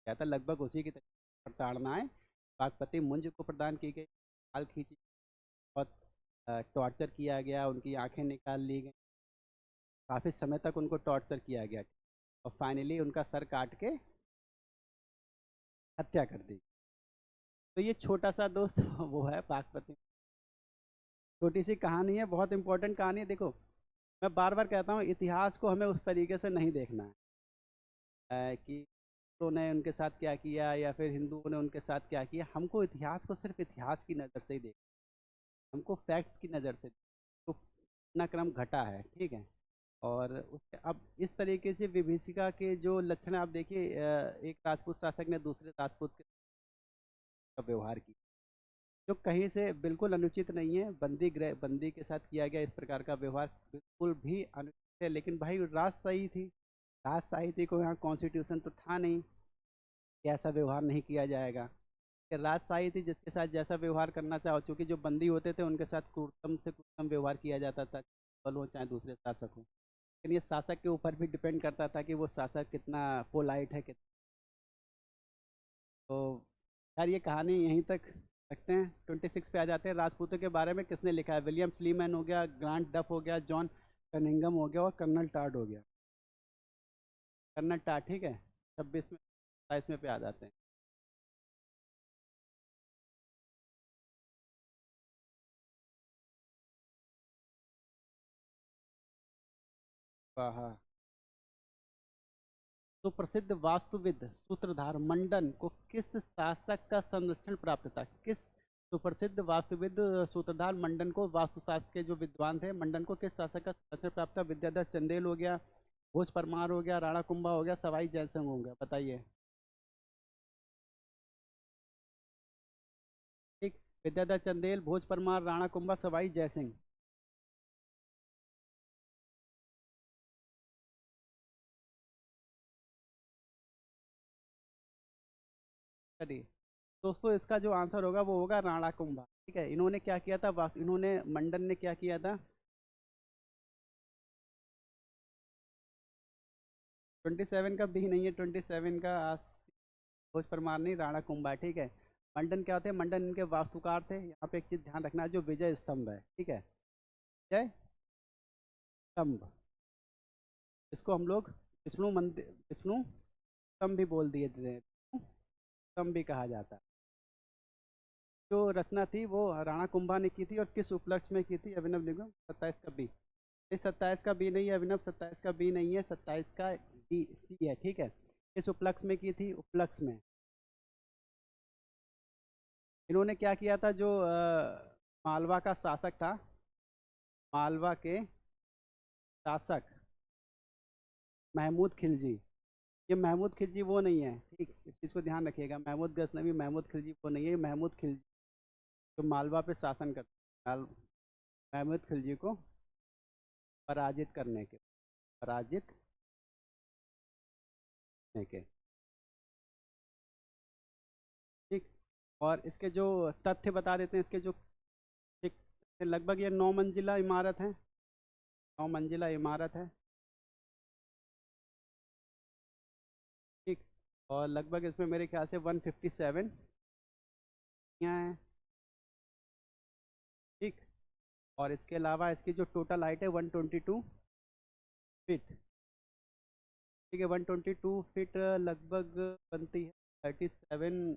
किया था, लगभग उसी की तरह प्रताड़नाएँ बागपति मुंज को प्रदान की गई। खाल खींची, बहुत टॉर्चर किया गया, उनकी आंखें निकाल ली गई, काफ़ी समय तक उनको टॉर्चर किया गया। और फाइनली उनका सर काट के हत्या कर दी। तो ये छोटा सा दोस्त वो है बागपति। छोटी सी कहानी है, बहुत इंपॉर्टेंट कहानी है। देखो, मैं बार बार कहता हूँ, इतिहास को हमें उस तरीके से नहीं देखना है कि हिंदुओं ने उनके साथ क्या किया या फिर हिंदुओं ने उनके साथ क्या किया। हमको इतिहास को सिर्फ इतिहास की नज़र से ही देखना, हमको फैक्ट्स की नज़र से। तो इतना क्रम घटा है, ठीक है। और उसके अब इस तरीके से विभीषिका के जो लक्षण आप देखिए, एक राजपूत शासक ने दूसरे राजपूत के साथ व्यवहार किया जो कहीं से बिल्कुल अनुचित नहीं है। बंदी के साथ किया गया इस प्रकार का व्यवहार बिल्कुल भी अनुचित है। लेकिन भाई राजशाही थी, राजशाही को यहाँ कॉन्स्टिट्यूशन तो था नहीं कि ऐसा व्यवहार नहीं किया जाएगा। कि राजशाही थी जिसके साथ जैसा व्यवहार करना चाहो, चूँकि जो बंदी होते थे उनके साथ क्रूरतम से क्रूरतम व्यवहार किया जाता था, बल हो चाहे दूसरे शासक हो। लेकिन ये शासक के ऊपर भी डिपेंड करता था कि वो शासक कितना पोलाइट है। तो यार ये कहानी यहीं तक रखते हैं। 26 पे आ जाते हैं। राजपूतों के बारे में किसने लिखा है? विलियम स्लीमैन हो गया, ग्रांट डफ हो गया, जॉन कनिंगम हो गया और कर्नल टाड हो गया। कर्नल टाड, ठीक है। 26 में 27 पे आ जाते हैं। हाँ, तो प्रसिद्ध वास्तुविद सूत्रधार मंडन को किस शासक का संरक्षण प्राप्त था? किस सुप्रसिद्ध वास्तुविद सूत्रधार मंडन को, वास्तुशास्त्र के जो विद्वान थे, मंडन को किस शासक का संरक्षण प्राप्त था? विद्याधर चंदेल हो गया, भोज परमार हो गया, राणा कुंभा हो गया, सवाई जयसिंह हो गया। बताइए। ठीक, विद्याधर चंदेल, भोज परमार, राणा कुंभा, सवाई जयसिंह। चलिए, दोस्तों इसका जो आंसर होगा वो होगा राणा कुंभा। ठीक है, इन्होंने क्या किया था, इन्होंने मंडन ने क्या किया था, 27 का बी नहीं है, 27 का खोज परमार नहीं, राणा कुंभा है। ठीक है, मंडन क्या होते हैं, मंडन इनके वास्तुकार थे। यहाँ पे एक चीज ध्यान रखना है, जो विजय स्तंभ है, ठीक है, विजय स्तंभ, इसको हम लोग विष्णु मंदिर, विष्णु स्तंभ भी बोल दिए थे, विष्णु स्तंभ भी कहा जाता है। जो रचना थी वो राणा कुंभा ने की थी, और किस उपलक्ष्य में की थी, अभिनव निगम 27 का बी, नहीं 27 का बी नहीं है अभिनव, 27 का बी नहीं है, 27 का डी सी है। ठीक है, इस उपलक्ष्य में की थी, उपलक्ष्य में इन्होंने क्या किया था, जो मालवा का शासक था, मालवा के शासक महमूद खिलजी, ये महमूद खिलजी वो नहीं है, ठीक, इस चीज़ को ध्यान रखिएगा, महमूद गजनवी, महमूद खिलजी वो नहीं है, महमूद खिलजी जो मालवा पे शासन करते, महमूद खिलजी को पराजित करने के, पराजित करने के, ठीक। और इसके जो तथ्य बता देते हैं, इसके जो एक, लगभग ये 9 मंजिला इमारत है, 9 मंजिला इमारत है, ठीक। और लगभग इसमें मेरे ख्याल से 157 यहाँ है, ठीक। और इसके अलावा इसकी जो टोटल हाइट है 122 फीट, ठीक है, 122 फीट लगभग बनती है 37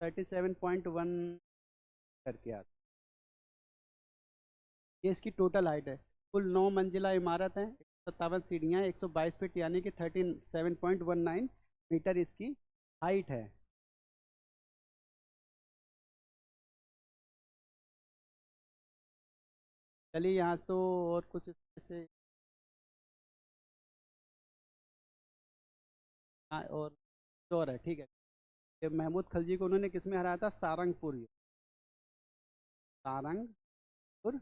37.1 करके आता, ये इसकी टोटल हाइट है। कुल 9 मंजिला इमारत है, 57 सीढ़ियाँ, 122 फीट, यानी कि 37.19 मीटर इसकी हाइट है। चलिए यहाँ तो और कुछ इसमें से, हाँ और है, ठीक है, ये महमूद खलजी को उन्होंने किस में हराया था, सारंगपुर, सारंगपुर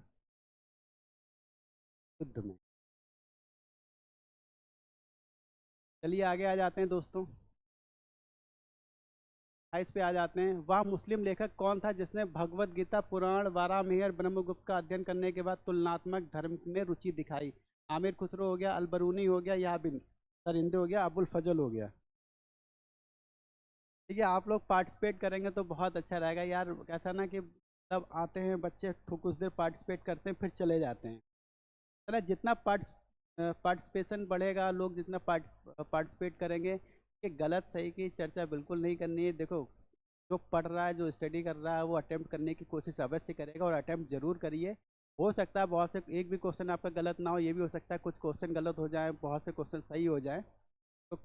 युद्ध में। चलिए आगे आ जाते हैं दोस्तों, 28 पे आ जाते हैं। वह मुस्लिम लेखक कौन था जिसने भगवत गीता, पुराण, वारामिहिर, ब्रह्मगुप्त का अध्ययन करने के बाद तुलनात्मक धर्म में रुचि दिखाई? आमिर खुसरो हो गया, अलबरूनी हो गया, या बिन सरिंदे हो गया, अबुल फजल हो गया। ठीक है, आप लोग पार्टिसिपेट करेंगे तो बहुत अच्छा रहेगा यार, कैसा ना कि तब आते हैं बच्चे तो कुछ देर पार्टिसिपेट करते हैं फिर चले जाते हैं, है ना, जितना पार्टिसिपेशन बढ़ेगा, लोग जितना पार्टिसिपेट करेंगे, कि गलत सही की चर्चा बिल्कुल नहीं करनी है। देखो, जो पढ़ रहा है, जो स्टडी कर रहा है, वो अटेम्प्ट करने की कोशिश अवश्य करेगा, और अटेम्प्ट जरूर करिए। हो सकता है बहुत से एक भी क्वेश्चन आपका गलत ना हो, ये भी हो सकता है कुछ क्वेश्चन गलत हो जाए, बहुत से क्वेश्चन सही हो जाए, तो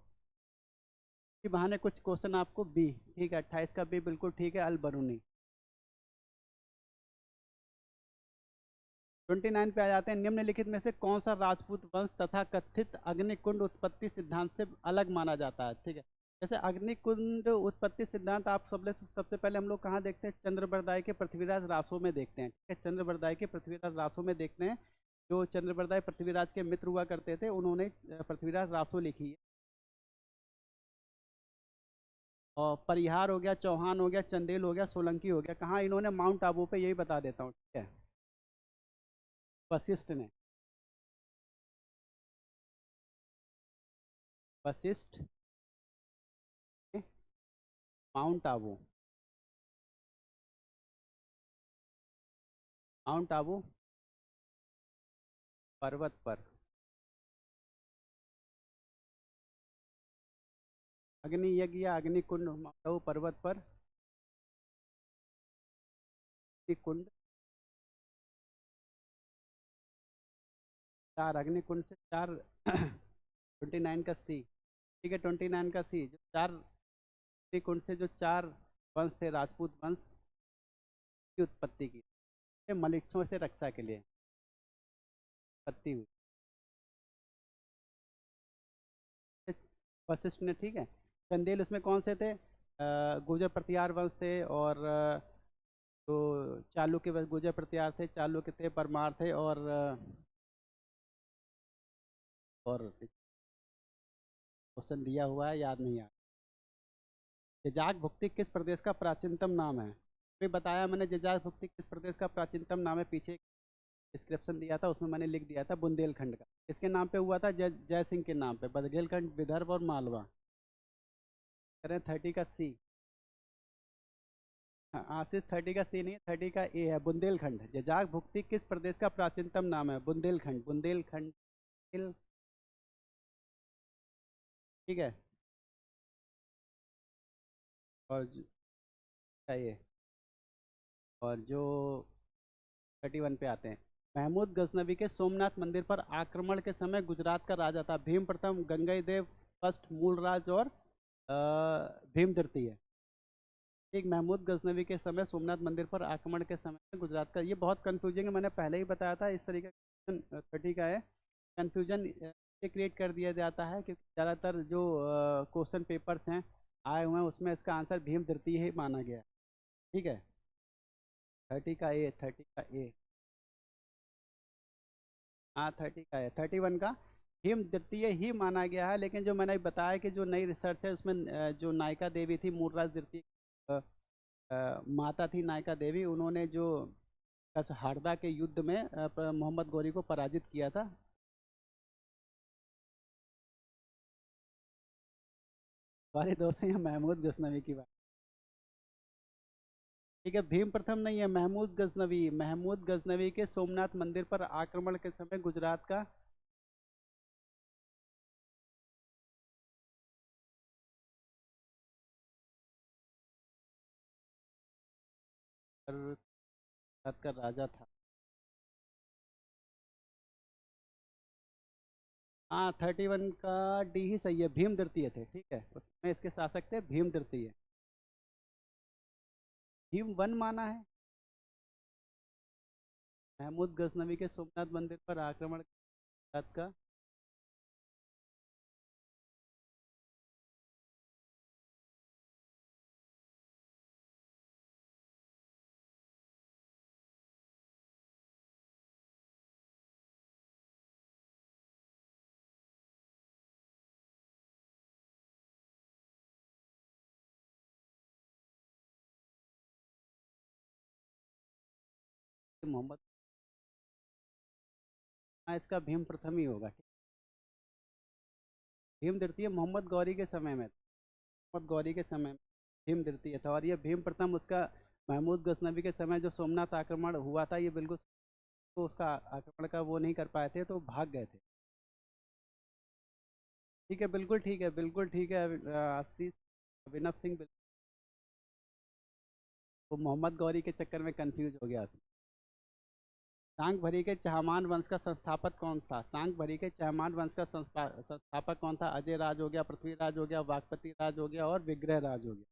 इसी बहाने कुछ क्वेश्चन आपको बी, ठीक है, 28 का बी बिल्कुल ठीक है, अल बरूनी। 29 पे आ जाते हैं, निम्नलिखित में से कौन सा राजपूत वंश तथा कथित अग्निकुंड उत्पत्ति सिद्धांत से अलग माना जाता है? ठीक है, जैसे अग्निकुंड उत्पत्ति सिद्धांत आप सबसे पहले हम लोग कहाँ देखते हैं, चंद्रबरदाई के पृथ्वीराज रासो में देखते हैं, ठीक है, चंद्रबरदाई के पृथ्वीराज रासो में देखते हैं। जो चंद्रबरदाई पृथ्वीराज के मित्र हुआ करते थे, उन्होंने पृथ्वीराज रासो लिखी है। और परिहार हो गया, चौहान हो गया, चंदेल हो गया, सोलंकी हो गया, कहाँ इन्होंने, माउंट आबू पे, यही बता देता हूँ, ठीक है, वशिष्ठ ने, वशिष्ठ ने माउंट आबू, माउंट आबू पर्वत पर अग्नि यज्ञ या अग्निकुंड, माउंट आबू पर्वत पर अग्निकुंड, 4 अग्निकुंड से 4 29 का सी, ठीक है, 29 का सी, जो 4 अग्निकुंड से जो 4 वंश थे, राजपूत वंश की उत्पत्ति की, ये मलिक्षों से रक्षा के लिए उत्पत्ति हुई, वशिष्ठ ने, ठीक है। चंदेल उसमें कौन से थे, गुर्जर प्रतिहार वंश थे, और तो चालुक्य गुर्जर प्रतिहार थे, चालुक्य थे, परमार थे, और और क्वेश्चन दिया हुआ है, याद नहीं आ रहा। जजाक भुक्ति किस प्रदेश का प्राचीनतम नाम है? अभी बताया मैंने, जजाक भुक्ति किस प्रदेश का प्राचीनतम नाम है, पीछे डिस्क्रिप्शन दिया था उसमें मैंने लिख दिया था बुंदेलखंड का। किसके नाम पे हुआ था? जय सिंह के नाम पे। बुंदेलखंड विदर्भ और मालवा। करें 30 का सी। हाँ, आशीष 30 का सी नहीं, 30 का ए है, बुंदेलखंड। जजाक भुक्ति किस प्रदेश का प्राचीनतम नाम है? बुंदेलखंड, बुंदेलखंड। ठीक है। और ये, और जो 31 पे आते हैं। महमूद गजनवी के सोमनाथ मंदिर पर आक्रमण के समय गुजरात का राजा था? भीम प्रथम, गंगईदेव फर्स्ट, मूलराज और भीम तृतीय। एक, महमूद गजनवी के समय सोमनाथ मंदिर पर आक्रमण के समय गुजरात का, ये बहुत कंफ्यूजिंग है, मैंने पहले ही बताया था इस तरीके का 30 का है। कंफ्यूजन ये क्रिएट कर दिया जाता है क्योंकि ज़्यादातर जो क्वेश्चन पेपर्स हैं आए हुए हैं उसमें इसका आंसर भीम तृतीय ही माना गया है। ठीक है। 30 का ए, 30 का ए। हाँ 30 का है, 31 का हिम द्वितीय ही माना गया है, लेकिन जो मैंने बताया कि जो नई रिसर्च है उसमें जो नायिका देवी थी, मूलराज द्वितीय माता थी नायिका देवी, उन्होंने जो हरदा के युद्ध में मोहम्मद गौरी को पराजित किया था। हमारे दोस्त हैं महमूद गजनवी की बात। ठीक है, भीम प्रथम नहीं है, महमूद गजनवी। महमूद गजनवी के सोमनाथ मंदिर पर आक्रमण के समय गुजरात का गुजरात का राजा था। हाँ 31 का डी ही सही है, भीम तृतीय थे। ठीक है, उसमें इसके शासक थे भीम तृतीय। भीम वन माना है। महमूद गजनवी के सोमनाथ मंदिर पर आक्रमण गुजरात का। मोहम्मद, हाँ इसका भीम प्रथम ही होगा। भीम तृतीय मोहम्मद गौरी के समय में, मोहम्मद गौरी के समय में भीम तृतीय था, और ये भीम प्रथम उसका महमूद गजनवी के समय जो सोमनाथ आक्रमण हुआ था ये बिल्कुल, तो उसका आक्रमण का वो नहीं कर पाए थे तो भाग गए थे। ठीक है, बिल्कुल ठीक है, बिल्कुल ठीक है। आशीष, अभिनव सिंह वो मोहम्मद गौरी के चक्कर में कंफ्यूज हो गया। सांग भरी के चहमान वंश का संस्थापक कौन था? सांग भरी के चहमान वंश का संस्थापक कौन था? अजय राज हो गया, पृथ्वीराज हो गया, वाकपति राज हो गया और विग्रह राज हो गया।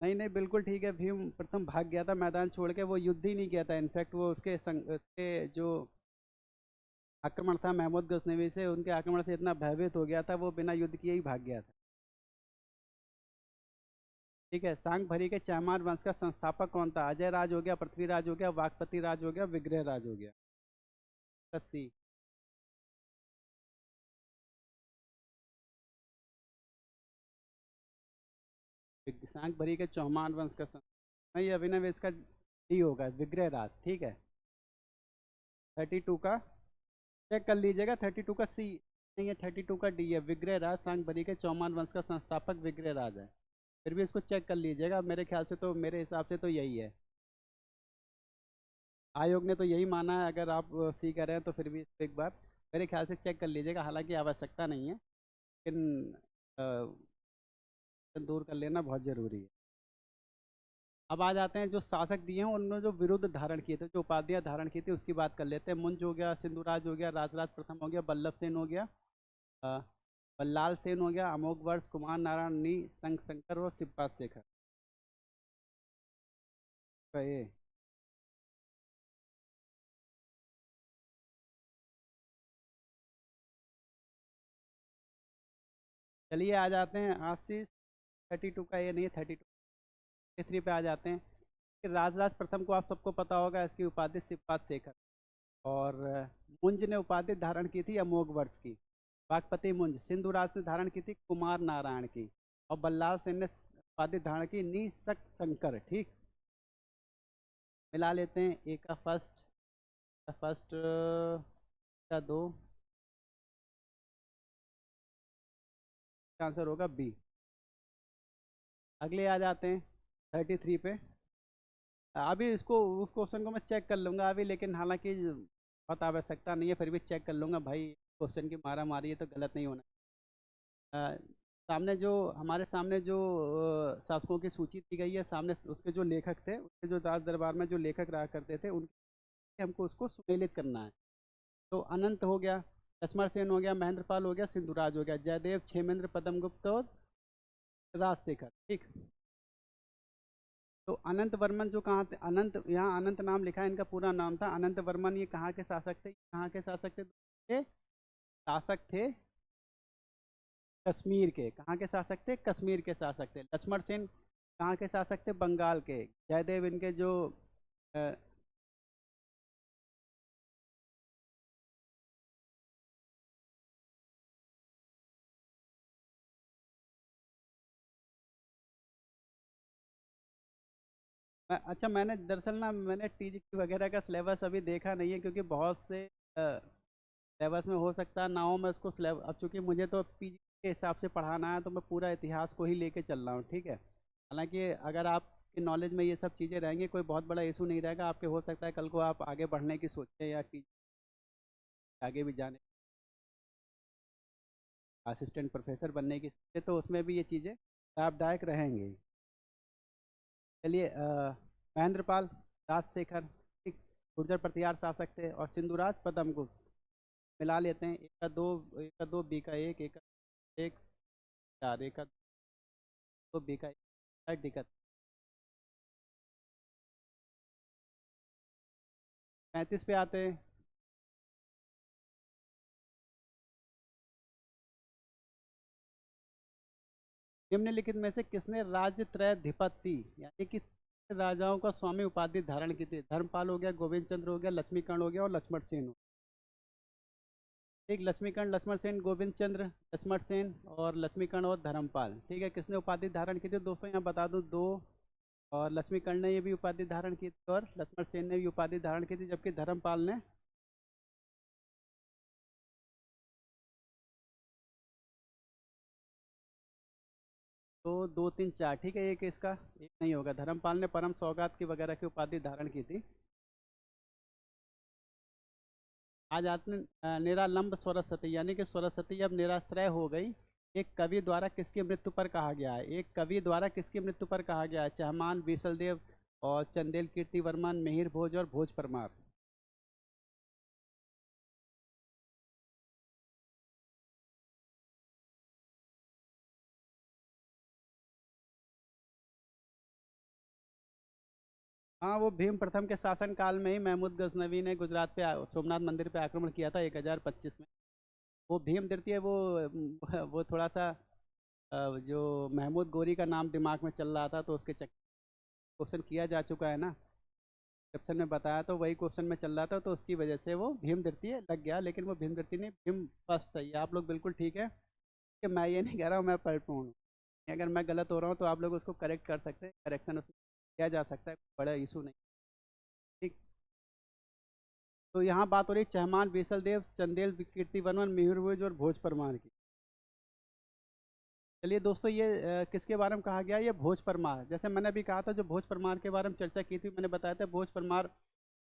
नहीं नहीं, बिल्कुल ठीक है, भीम प्रथम भाग गया था मैदान छोड़ के, वो युद्ध ही नहीं किया था। इनफैक्ट वो उसके जो आक्रमण था महमूद गजनवी से, उनके आक्रमण से इतना भयभीत हो गया था वो बिना युद्ध किए ही भाग गया था। ठीक है, सांग भरी के चहमान वंश का संस्थापक कौन था? अजय राज हो गया, पृथ्वीराज हो गया, वाकपति राज हो गया, विग्रह राज हो गया। 80। सांग भरी के चौहान वंश का नहीं, अभिनव इसका डी होगा, विग्रह राज। ठीक है। 32 का चेक कर लीजिएगा, 32 का सी नहीं है, 32 का डी है, विग्रह राज सांग भरी के चौहान वंश का संस्थापक विग्रह राज है। फिर भी इसको चेक कर लीजिएगा, मेरे ख्याल से तो, मेरे हिसाब से तो यही है। आयोग ने तो यही माना है, अगर आप सी कह रहे हैं तो फिर भी इसको एक बार मेरे ख्याल से चेक कर लीजिएगा, हालांकि आवश्यकता नहीं है, लेकिन दूर कर लेना बहुत ज़रूरी है। अब आ जाते हैं जो शासक दिए हैं उन्होंने जो विरुद्ध धारण किए थे, जो उपाधियां धारण की थी उसकी बात कर लेते हैं। मुंज हो गया, सिंधुराज हो गया, राजराज प्रथम हो गया, बल्लभ सेन हो गया, अ, बल्लाल सेन हो गया, अमोघ वर्ष, कुमार नारायण नी, संग शंकर और शिवपाल शेखर। कहे चलिए आ जाते हैं आशीष, 32 का ये नहीं है, 32 पे आ जाते हैं कि राजराज प्रथम को आप सबको पता होगा, इसकी उपाधि शिवपाल शेखर। और मुंज ने उपाधि धारण की थी अमोघ वर्ष की। वागपति मुंज। सिंधुराज ने धारण की थी कुमार नारायण की। और बल्लाल सेन ने उपाधि धारण की नी शंकर। ठीक, मिला लेते हैं। ए का फर्स्ट, फर्स्ट का दो, आंसर होगा बी। अगले आ जाते हैं 33 पे। अभी इसको, उस क्वेश्चन को मैं चेक कर लूंगा अभी, लेकिन हालांकि बहुत आवश्यकता नहीं है, फिर भी चेक कर लूंगा भाई, क्वेश्चन की मारा मारी है तो गलत नहीं होना। अ, सामने जो, हमारे सामने जो शासकों की सूची दी गई है, सामने उसके जो लेखक थे, उसके जो राज दरबार में जो लेखक रहा करते थे, उनके हमको उसको सुमेलित करना है। तो अनंत हो गया, लक्ष्मण सेन हो गया, महेंद्रपाल हो गया, सिंधुराज हो गया, जयदेव, क्षेमेंद्र, पद्मगुप्त और राजशेखर। ठीक। तो अनंत वर्मन जो कहाँ थे, अनंत, यहाँ अनंत नाम लिखा है, इनका पूरा नाम था अनंत वर्मन। ये कहाँ के शासक थे, कहाँ के शासक थे? ये शासक थे कश्मीर के। कहाँ के शासक थे? कश्मीर के शासक थे। लक्ष्मण सेन कहाँ के शासक थे? बंगाल के। जयदेव इनके जो अ, अच्छा, मैंने दरअसल ना, मैंने टीजीटी वगैरह का सिलेबस अभी देखा नहीं है, क्योंकि बहुत से सिलेबस में हो सकता है ना हो। मैं इसको सिलेबस, अब चूंकि मुझे तो पीजी के हिसाब से पढ़ाना है, तो मैं पूरा इतिहास को ही लेके चल रहा हूँ। ठीक है। हालांकि अगर आपकी नॉलेज में ये सब चीज़ें रहेंगी, कोई बहुत बड़ा इशू नहीं रहेगा आपके। हो सकता है कल को आप आगे बढ़ने की सोचें, या आगे भी जाने, असिस्टेंट प्रोफेसर बनने की सोचें, तो उसमें भी ये चीज़ें लाभदायक रहेंगी। चलिए, महेंद्रपाल, राजशेखर, ठीक, गुर्जर प्रतिहार शासक थे। और सिंधुराज, पद्मगुप्त। मिला लेते हैं। एक का दो, एक का दो, बी का एक का एक, चार, एक का दो, बी का एक, डी का 35 पे आते हैं। निम्नलिखित में से किसने राज्य त्रयाधिपति यानी कि राजाओं का स्वामी उपाधि धारण की थी? धर्मपाल हो गया, गोविंद चंद्र हो गया, लक्ष्मीकर्ण हो गया और लक्ष्मण सेन हो। एक, लक्ष्मीकर्ण, लक्ष्मण सेन, गोविंद चंद्र, लक्ष्मण सेन और लक्ष्मीकर्ण और धर्मपाल। ठीक है, किसने उपाधि धारण की थी दोस्तों? यहाँ बता दूं, दो। और लक्ष्मीकर्ण ने ये भी उपाधि धारण की थी, और लक्ष्मण सेन ने भी उपाधि धारण की थी, जबकि धर्मपाल ने, तो दो, तीन, चार। ठीक है, एक इसका एक नहीं होगा। धर्मपाल ने परम सौगात की वगैरह की उपाधि धारण की थी। आज आपने निरालंब सरस्वती, यानी कि सरस्वती अब निराश्रय हो गई, एक कवि द्वारा किसकी मृत्यु पर कहा गया है? एक कवि द्वारा किसकी मृत्यु पर कहा गया है? चहमान, बीसलदेव और चंदेल कीर्ति वर्मन, मिहिर भोज और भोज परमार। हाँ, वो भीम प्रथम के शासन काल में ही महमूद गजनवी ने गुजरात पे सोमनाथ मंदिर पे आक्रमण किया था 1025 में। वो भीम तृतीय, वो वो थोड़ा सा जो महमूद गोरी का नाम दिमाग में चल रहा था, तो उसके चक्कर क्वेश्चन किया जा चुका है ना, डिस्क्रिप्शन में बताया, तो वही क्वेश्चन में चल रहा था, तो उसकी वजह से वो भीम तृतीय लग गया। लेकिन वो भीम तृतीय नहीं, भीम फर्स्ट सही है। आप लोग बिल्कुल ठीक है, कि मैं ये नहीं कह रहा हूँ मैं पलटू हूँ। अगर मैं गलत हो रहा हूँ तो आप लोग उसको करेक्ट कर सकते हैं, करेक्शन उसमें किया जा सकता है, बड़ा इशू नहीं। ठीक। तो यहाँ बात हो रही है चहमान, बीसल देव, चंदेल कीर्ति वर्मन, मिहिर भोज और भोज परमार की। चलिए दोस्तों, ये किसके बारे में कहा गया? ये भोज परमार। जैसे मैंने अभी कहा था, जो भोज परमार के बारे में चर्चा की थी, मैंने बताया था भोज परमार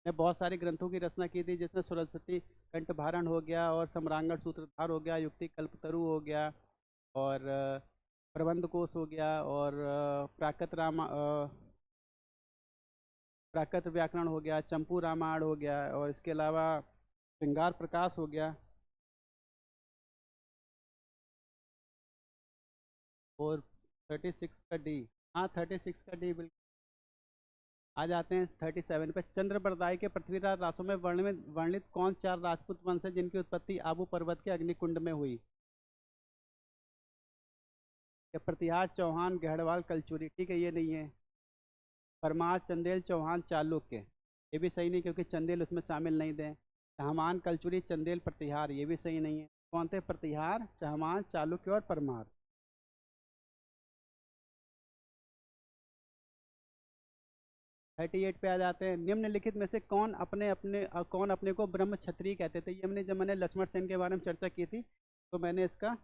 ने बहुत सारे ग्रंथों की रचना की थी, जिसमें सरस्वती कंठभारण हो गया, और सम्रांगण सूत्रधार हो गया, युक्ति कल्पतरु हो गया, और प्रबंध कोश हो गया, और प्राकृत व्याकरण हो गया, चंपू रामायण हो गया, और इसके अलावा श्रृंगार प्रकाश हो गया। और 36 का डी, हाँ 36 का डी बिल्कुल। आ जाते हैं 37 पे। चंद्रबरदाई के पृथ्वीराज रासों में वर्णित वर्णित कौन चार राजपूत वंश है, जिनकी उत्पत्ति आबू पर्वत के अग्निकुंड में हुई? या प्रतिहार, चौहान, गहड़वाल, कलचुरी। ठीक है, ये नहीं है। परमार, चंदेल, चौहान, चालुक्य। ये भी सही नहीं, क्योंकि चंदेल उसमें शामिल नहीं थे। हमान, कलचुरी, चंदेल, प्रतिहार, ये भी सही नहीं है। कौन थे? प्रतिहार, चाहमान, चालुक्य और परमार। 38 पे आ जाते हैं। निम्नलिखित में से कौन अपने को ब्रह्म क्षत्रिय कहते थे? ये हमने जब मैंने लक्ष्मण सेन के बारे में चर्चा की थी तो मैंने इसका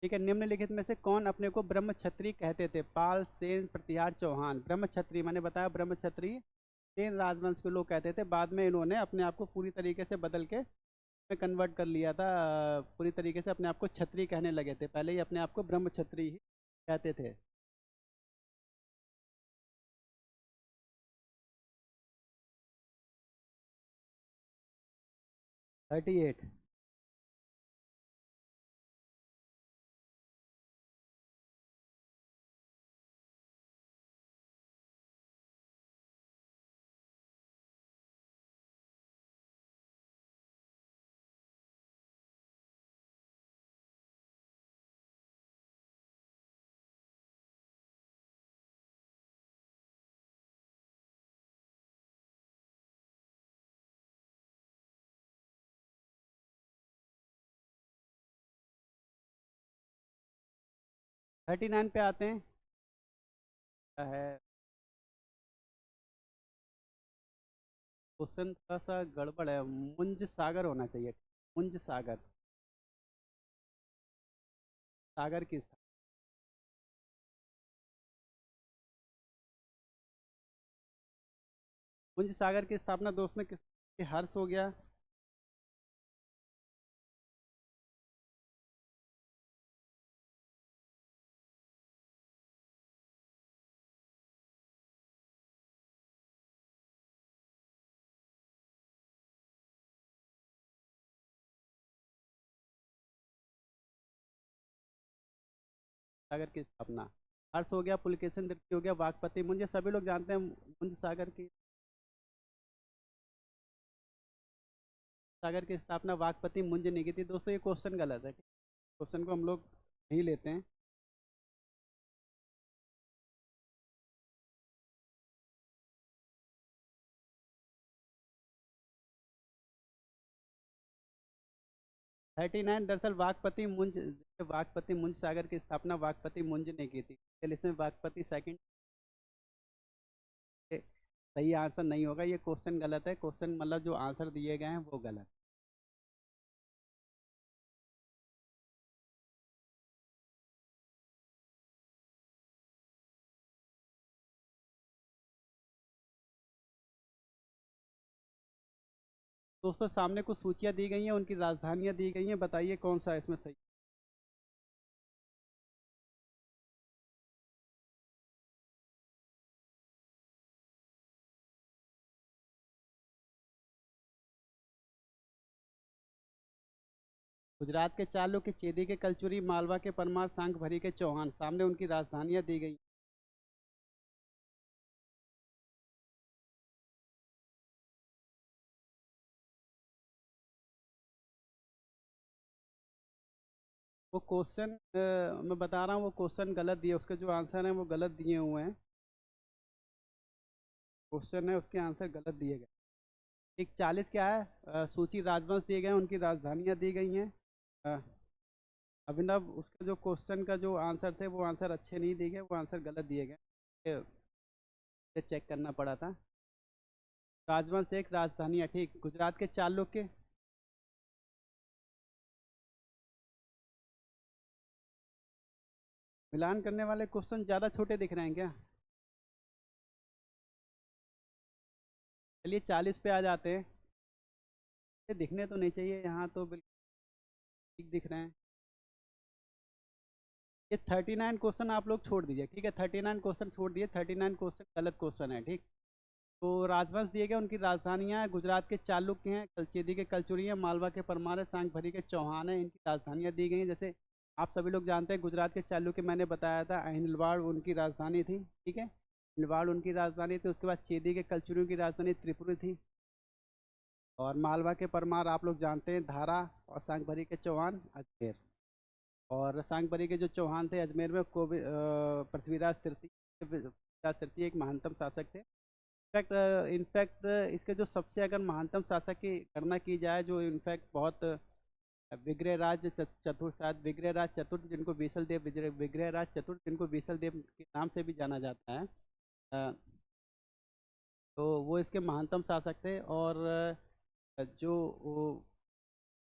'निम्नलिखित में से कौन अपने को ब्रह्म क्षत्रिय कहते थे? पाल, सेन, प्रतिहार, चौहान। ब्रह्म क्षत्रिय मैंने बताया, ब्रह्म क्षत्रिय सेन राजवंश के लोग कहते थे। बाद में इन्होंने अपने आप को पूरी तरीके से बदल के में कन्वर्ट कर लिया था। पूरी तरीके से अपने आप को क्षत्रिय कहने लगे थे। पहले ही अपने आप को ब्रह्म क्षत्रिय ही कहते थे। 38। 39 पे आते हैं। क्या है क्वेश्चन? थोड़ा सा गड़बड़ है। मुंज सागर होना चाहिए। मुंज सागर। सागर की स्थान। मुंज सागर की स्थापना दोस्त ने किस? हर्ष हो गया। सागर की स्थापना हर्ष हो गया, पुलकेशिन द्वितीय हो गया, वाकपति मुंज, ये सभी लोग जानते हैं। मुंज सागर की स्थापना वाकपति मुंज ने की थी। दोस्तों ये क्वेश्चन गलत है। क्वेश्चन को हम लोग नहीं लेते हैं। 39 दरअसल वाकपति मुंज सागर की स्थापना वाकपति मुंज ने की थी। चलिए इसमें वाकपति सेकंड सही आंसर नहीं होगा। ये क्वेश्चन गलत है। क्वेश्चन मतलब जो आंसर दिए गए हैं वो गलत। दोस्तों सामने कुछ सूचियां दी गई हैं, उनकी राजधानियां दी गई हैं। बताइए कौन सा इसमें सही? गुजरात के चालुक्य, चेदी के कलचुरी, मालवा के परमार, सांग भरी के चौहान। सामने उनकी राजधानियां दी गई। वो क्वेश्चन मैं बता रहा हूँ, वो क्वेश्चन गलत दिए। उसके जो आंसर हैं वो गलत दिए हुए हैं। क्वेश्चन है उसके आंसर गलत दिए गए। एक 40 क्या है? सूची राजवंश दिए गए हैं, उनकी राजधानियां दी गई हैं। अ, अभिनव उसका जो क्वेश्चन का जो आंसर थे वो आंसर अच्छे नहीं दिए गए, वो आंसर गलत दिए गए। ये चेक करना पड़ा था। राजवंश एक, राजधानियां ठीक। गुजरात के चालुक्य। मिलान करने वाले क्वेश्चन ज़्यादा छोटे दिख रहे हैं क्या? चलिए 40 पे आ जाते हैं। ये दिखने तो नहीं चाहिए, यहाँ तो बिल्कुल ठीक दिख रहे हैं। ये 39 क्वेश्चन आप लोग छोड़ दीजिए, ठीक है? 39 क्वेश्चन छोड़ दिए। 39 क्वेश्चन गलत क्वेश्चन है, ठीक। तो राजवंश दिए गए, उनकी राजधानियाँ गुजरात के चालुक्य हैं, कलचेदी के कलचुरी हैं, मालवा के परमार है, सांग भरी के चौहान है। इनकी राजधानियाँ दी गई हैं। जैसे आप सभी लोग जानते हैं गुजरात के चालुक्य मैंने बताया था, अहिलवाड़ उनकी राजधानी थी, ठीक है। अहिलवाड़ उनकी राजधानी थी। उसके बाद चेदी के कलचुरियों की राजधानी त्रिपुरी थी। और मालवा के परमार आप लोग जानते हैं, धारा। और सांगभरी के चौहान, अजमेर। और सांगभरी के जो चौहान थे अजमेर में, पृथ्वीराज तृतीय एक महानतम शासक थे। इनफैक्ट इसके जो सबसे अगर महानतम शासक की गणना की जाए, जो इनफैक्ट बहुत विग्रहराज चतुर्थ, शायद विग्रहराज चतुर्थ, जिनको बीसल देव विग्रहराज चतुर्थ, जिनको बीसल देव के नाम से भी जाना जाता है। अ, तो वो इसके महानतम शासक थे। और जो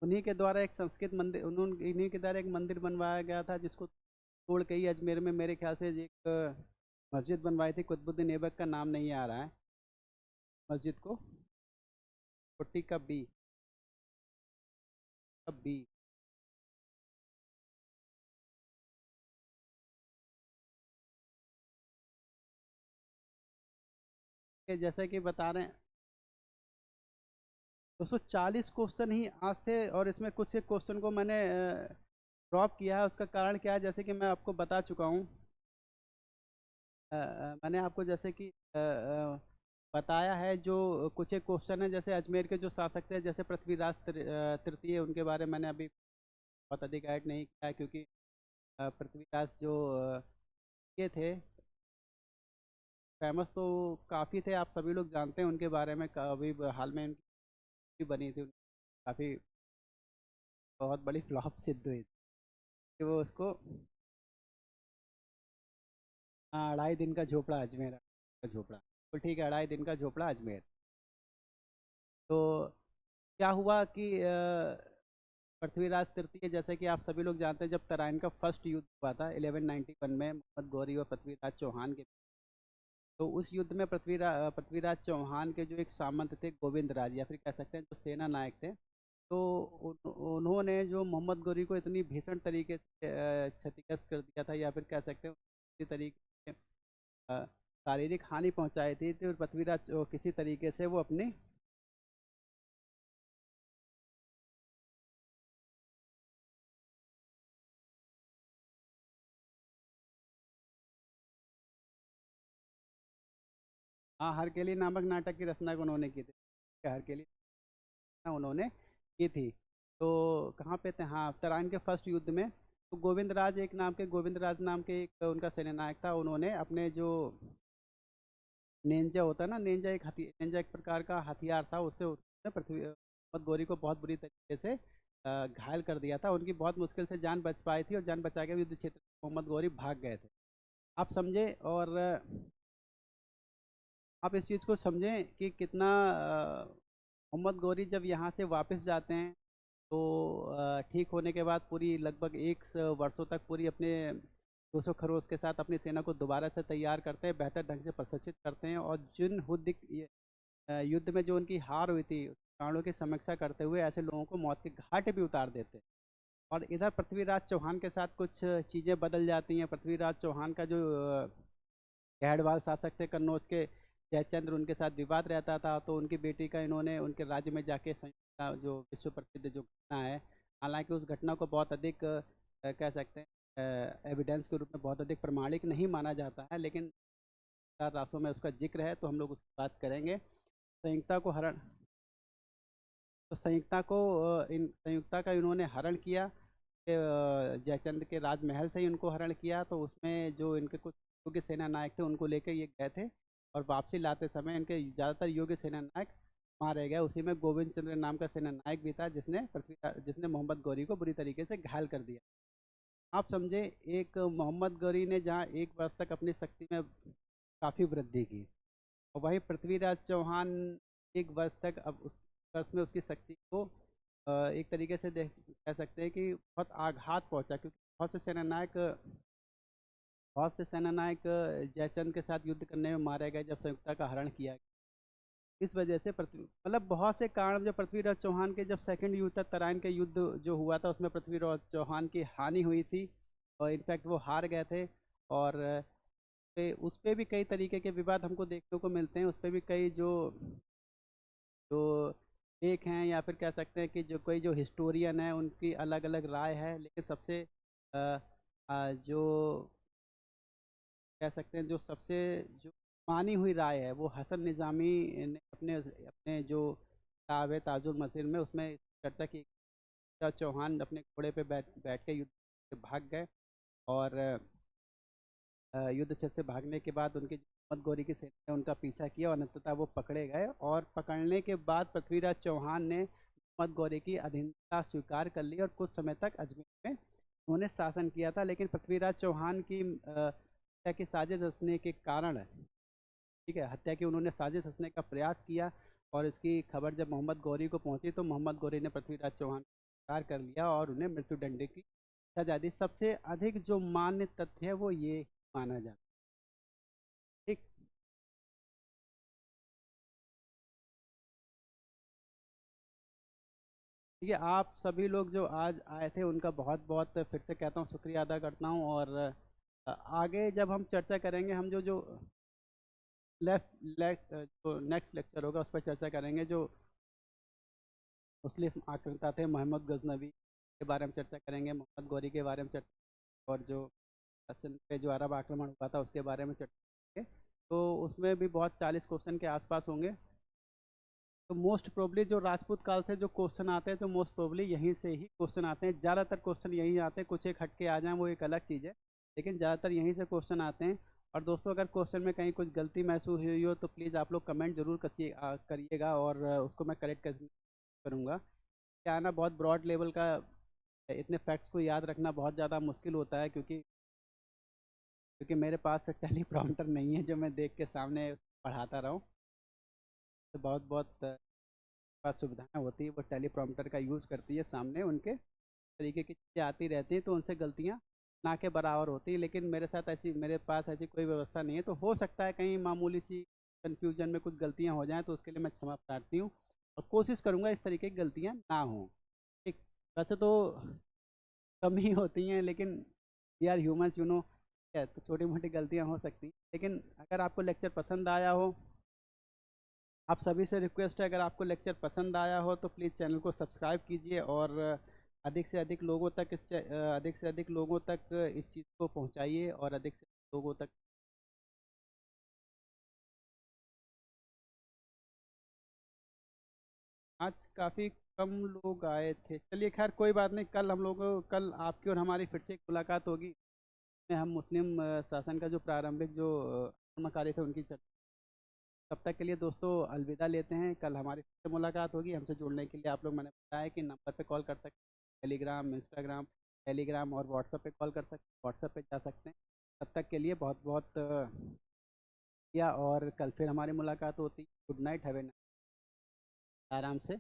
उन्हीं के द्वारा एक संस्कृत मंदिर, उन्होंने इन्हीं के द्वारा एक मंदिर बनवाया गया था, जिसको तोड़ के ही अजमेर में मेरे ख्याल से एक मस्जिद बनवाई थी। कुतुबुद्दीन ऐबक का नाम नहीं आ रहा है मस्जिद को। 40 का बी, का बी। के जैसे कि बता रहे हैं, 240 क्वेश्चन ही आज थे, और इसमें कुछ एक क्वेश्चन को मैंने ड्रॉप किया है। उसका कारण क्या है, जैसे कि मैं आपको बता चुका हूँ। मैंने आपको जैसे कि बताया है, जो कुछ एक क्वेश्चन है, जैसे अजमेर के जो शासक थे, जैसे पृथ्वीराज तृतीय, उनके बारे में मैंने अभी बहुत अधिक ऐड नहीं किया है, क्योंकि पृथ्वीराज जो ये थे, फेमस तो काफ़ी थे, आप सभी लोग जानते हैं उनके बारे में। अभी हाल में उनकी बनी थी, काफ़ी बहुत बड़ी फ्लॉप सिद्ध हुई थी कि वो उसको, हाँ, 2.5 दिन का झोपड़ा अजमेर का झोपड़ा, तो ठीक है, 2.5 दिन का झोपड़ा अजमेर। तो क्या हुआ कि पृथ्वीराज तृतीय, जैसे कि आप सभी लोग जानते हैं, जब तराइन का फर्स्ट युद्ध हुआ था 1191 में मोहम्मद गौरी और पृथ्वीराज चौहान के, तो उस युद्ध में पृथ्वीराज चौहान के जो एक सामंत थे, गोविंद राज, या फिर कह सकते हैं जो सेना नायक थे, तो उन्होंने जो मोहम्मद गौरी को इतनी भीषण तरीके से क्षतिग्रस्त कर दिया था, या फिर कह सकते हैं किसी तरीके से शारीरिक हानि पहुंचाई थी, तो पृथ्वीराज किसी तरीके से वो अपनी, हाँ, हरकेली नामक नाटक की रचना उन्होंने की थी। हरकेली उन्होंने की थी। तो कहाँ पे थे, हाँ, तराइन के फर्स्ट युद्ध में। तो गोविंद राज नाम के एक उनका सेनानायक था। उन्होंने अपने जो नेंजा होता है ना, नेंजा एक प्रकार का हथियार था, उससे उसने पृथ्वी मोहम्मद गौरी को बहुत बुरी तरीके से घायल कर दिया था। उनकी बहुत मुश्किल से जान बच पाई थी, और जान बचा के युद्ध क्षेत्र से मोहम्मद गौरी भाग गए थे। आप समझे, और आप इस चीज़ को समझें कि कितना मोहम्मद गौरी जब यहाँ से वापस जाते हैं, तो ठीक होने के बाद पूरी लगभग 1 वर्षों तक पूरी अपने 200 खरोश के साथ अपनी सेना को दोबारा से तैयार करते हैं, बेहतर ढंग से प्रशिक्षित करते हैं, और जिन युद्ध में जो उनकी हार हुई थी, उस कारणों की समीक्षा करते हुए ऐसे लोगों को मौत के घाट भी उतार देते हैं। और इधर पृथ्वीराज चौहान के साथ कुछ चीज़ें बदल जाती हैं। पृथ्वीराज चौहान का जो गैड़वाल शासक थे कन्नौज के, जयचंद्र, उनके साथ विवाद रहता था, तो उनकी बेटी का इन्होंने उनके राज्य में जाके संयुक्ता, जो विश्व प्रसिद्ध जो घटना है, हालांकि उस घटना को बहुत अधिक कह सकते हैं एविडेंस के रूप में बहुत अधिक प्रमाणिक नहीं माना जाता है, लेकिन रासों में उसका जिक्र है, तो हम लोग उसकी बात करेंगे। संयुक्ता को हरण तो संयुक्ता को संयुक्ता का इन्होंने हरण किया। जयचंद्र के राजमहल से ही उनको हरण किया। तो उसमें जो इनके कुछ योग्य सेना नायक थे, उनको लेकर ये गए थे, और वापसी लाते समय इनके ज़्यादातर योग्य सेना नायक मारे गए। उसी में गोविंद चंद्र नाम का सेना नायक भी था, जिसने मोहम्मद गौरी को बुरी तरीके से घायल कर दिया। आप समझे, एक मोहम्मद गौरी ने जहाँ 1 वर्ष तक अपनी शक्ति में काफ़ी वृद्धि की, और वहीं पृथ्वीराज चौहान 1 वर्ष तक, अब उस वर्ष में उसकी शक्ति को एक तरीके से कह सकते हैं कि बहुत आघात पहुंचा, क्योंकि बहुत से सेनानायक जयचंद के साथ युद्ध करने में मारे गए, जब संयुक्ता का हरण किया गया। इस वजह से पृथ्वी, मतलब बहुत से कारण, जब पृथ्वीराज चौहान के जब सेकंड युद्ध था, तराइन के युद्ध जो हुआ था, उसमें पृथ्वीराज चौहान की हानि हुई थी, और इनफैक्ट वो हार गए थे। और उस पे भी कई तरीके के विवाद हमको देखने को मिलते हैं। उस पे भी कई जो एक हैं, या फिर कह सकते हैं कि जो कोई जो हिस्टोरियन है, उनकी अलग अलग राय है, लेकिन सबसे अ, जो कह सकते हैं, जो सबसे जो मानी हुई राय है, वो हसन निज़ामी ने अपने अपने जो किताब है ताजुल मसीर में, उसमें चर्चा की चौहान अपने घोड़े पे बैठ बैठ के युद्ध से भाग गए और युद्ध क्षेत्र से भागने के बाद उनकी मोहम्मद गौरी की सेना ने उनका पीछा किया और अंततः वो पकड़े गए और पकड़ने के बाद पृथ्वीराज चौहान ने मोहम्मद गौरी की अधीनता स्वीकार कर ली और कुछ समय तक अजमेर में उन्होंने शासन किया था। लेकिन पृथ्वीराज चौहान की हत्या की साजिश रचने के कारण, ठीक है, हत्या की उन्होंने साजिश रचने का प्रयास किया और इसकी खबर जब मोहम्मद गौरी को पहुंची तो मोहम्मद गौरी ने पृथ्वीराज चौहान को गिरफ्तार कर लिया और उन्हें मृत्युदंड की सजा दी। सबसे अधिक जो मान्य तथ्य है वो ये माना जाता है। ठीक। ठीक है, आप सभी लोग जो आज आए थे उनका बहुत बहुत फिर से कहता हूँ शुक्रिया अदा करता हूँ। और आगे जब हम चर्चा करेंगे, हम जो जो जो नेक्स्ट लेक्चर होगा उस पर चर्चा करेंगे। जो मुस्लिम आक्रमणता थे, मोहम्मद गजनवी के बारे में चर्चा करेंगे, मोहम्मद गौरी के बारे में चर्चा, और जो असन पे जो अरब आक्रमण हुआ था उसके बारे में चर्चा करेंगे। तो उसमें भी बहुत 40 क्वेश्चन के आसपास होंगे। तो मोस्ट प्रोबली जो राजपूत काल से जो क्वेश्चन आते हैं तो मोस्ट प्रोबली यहीं से ही क्वेश्चन आते हैं। ज़्यादातर क्वेश्चन यहीं आते हैं, कुछ एक हट के आ जाएं वो एक अलग चीज़ है, लेकिन ज़्यादातर यहीं से क्वेश्चन आते हैं। और दोस्तों, अगर क्वेश्चन में कहीं कुछ गलती महसूस हुई हो तो प्लीज़ आप लोग कमेंट जरूर करिएगा और उसको मैं करेक्ट करूँगा। क्या है ना, बहुत ब्रॉड लेवल का इतने फैक्ट्स को याद रखना बहुत ज़्यादा मुश्किल होता है, क्योंकि मेरे पास टेली प्रॉम्प्टर नहीं है जो मैं देख के सामने पढ़ाता रहूँ। तो बहुत बहुत पास सुविधाएं होती है, वो टेली प्रॉम्प्टर का यूज़ करती है, सामने उनके तरीके की चीज़ें आती रहती हैं तो उनसे गलतियाँ ना के बराबर होती है। लेकिन मेरे पास ऐसी कोई व्यवस्था नहीं है, तो हो सकता है कहीं मामूली सी कन्फ्यूजन में कुछ गलतियाँ हो जाएं, तो उसके लिए मैं क्षमा प्रार्थी हूँ और कोशिश करूँगा इस तरीके की गलतियाँ ना हों। ठीक। वैसे तो कम ही होती हैं, लेकिन we are humans, you know, है, तो छोटी मोटी गलतियाँ हो सकती हैं। लेकिन अगर आपको लेक्चर पसंद आया हो, आप सभी से रिक्वेस्ट है, अगर आपको लेक्चर पसंद आया हो तो प्लीज़ चैनल को सब्सक्राइब कीजिए और अधिक से अधिक लोगों तक इस चीज़ को पहुंचाइए और अधिक से अधिक लोगों तक। आज काफ़ी कम लोग आए थे, चलिए खैर कोई बात नहीं। कल आपकी और हमारी फिर से एक मुलाकात होगी, में हम मुस्लिम शासन का जो प्रारंभिक जो आक्रमणकारी थे उनकी चर्चा। तब तक के लिए दोस्तों अलविदा लेते हैं। कल हमारी फिर से मुलाकात होगी। हमसे जुड़ने के लिए आप लोग, मैंने बताया कि नंबर पे कॉल कर सकते हैं, टेलीग्राम, इंस्टाग्राम, टेलीग्राम और व्हाट्सएप पे कॉल कर सकते हैं, व्हाट्सएप पे जा सकते हैं। तब तक के लिए बहुत बहुत शुक्रिया और कल फिर हमारी मुलाकात होती है। Good night, have a night, आराम से।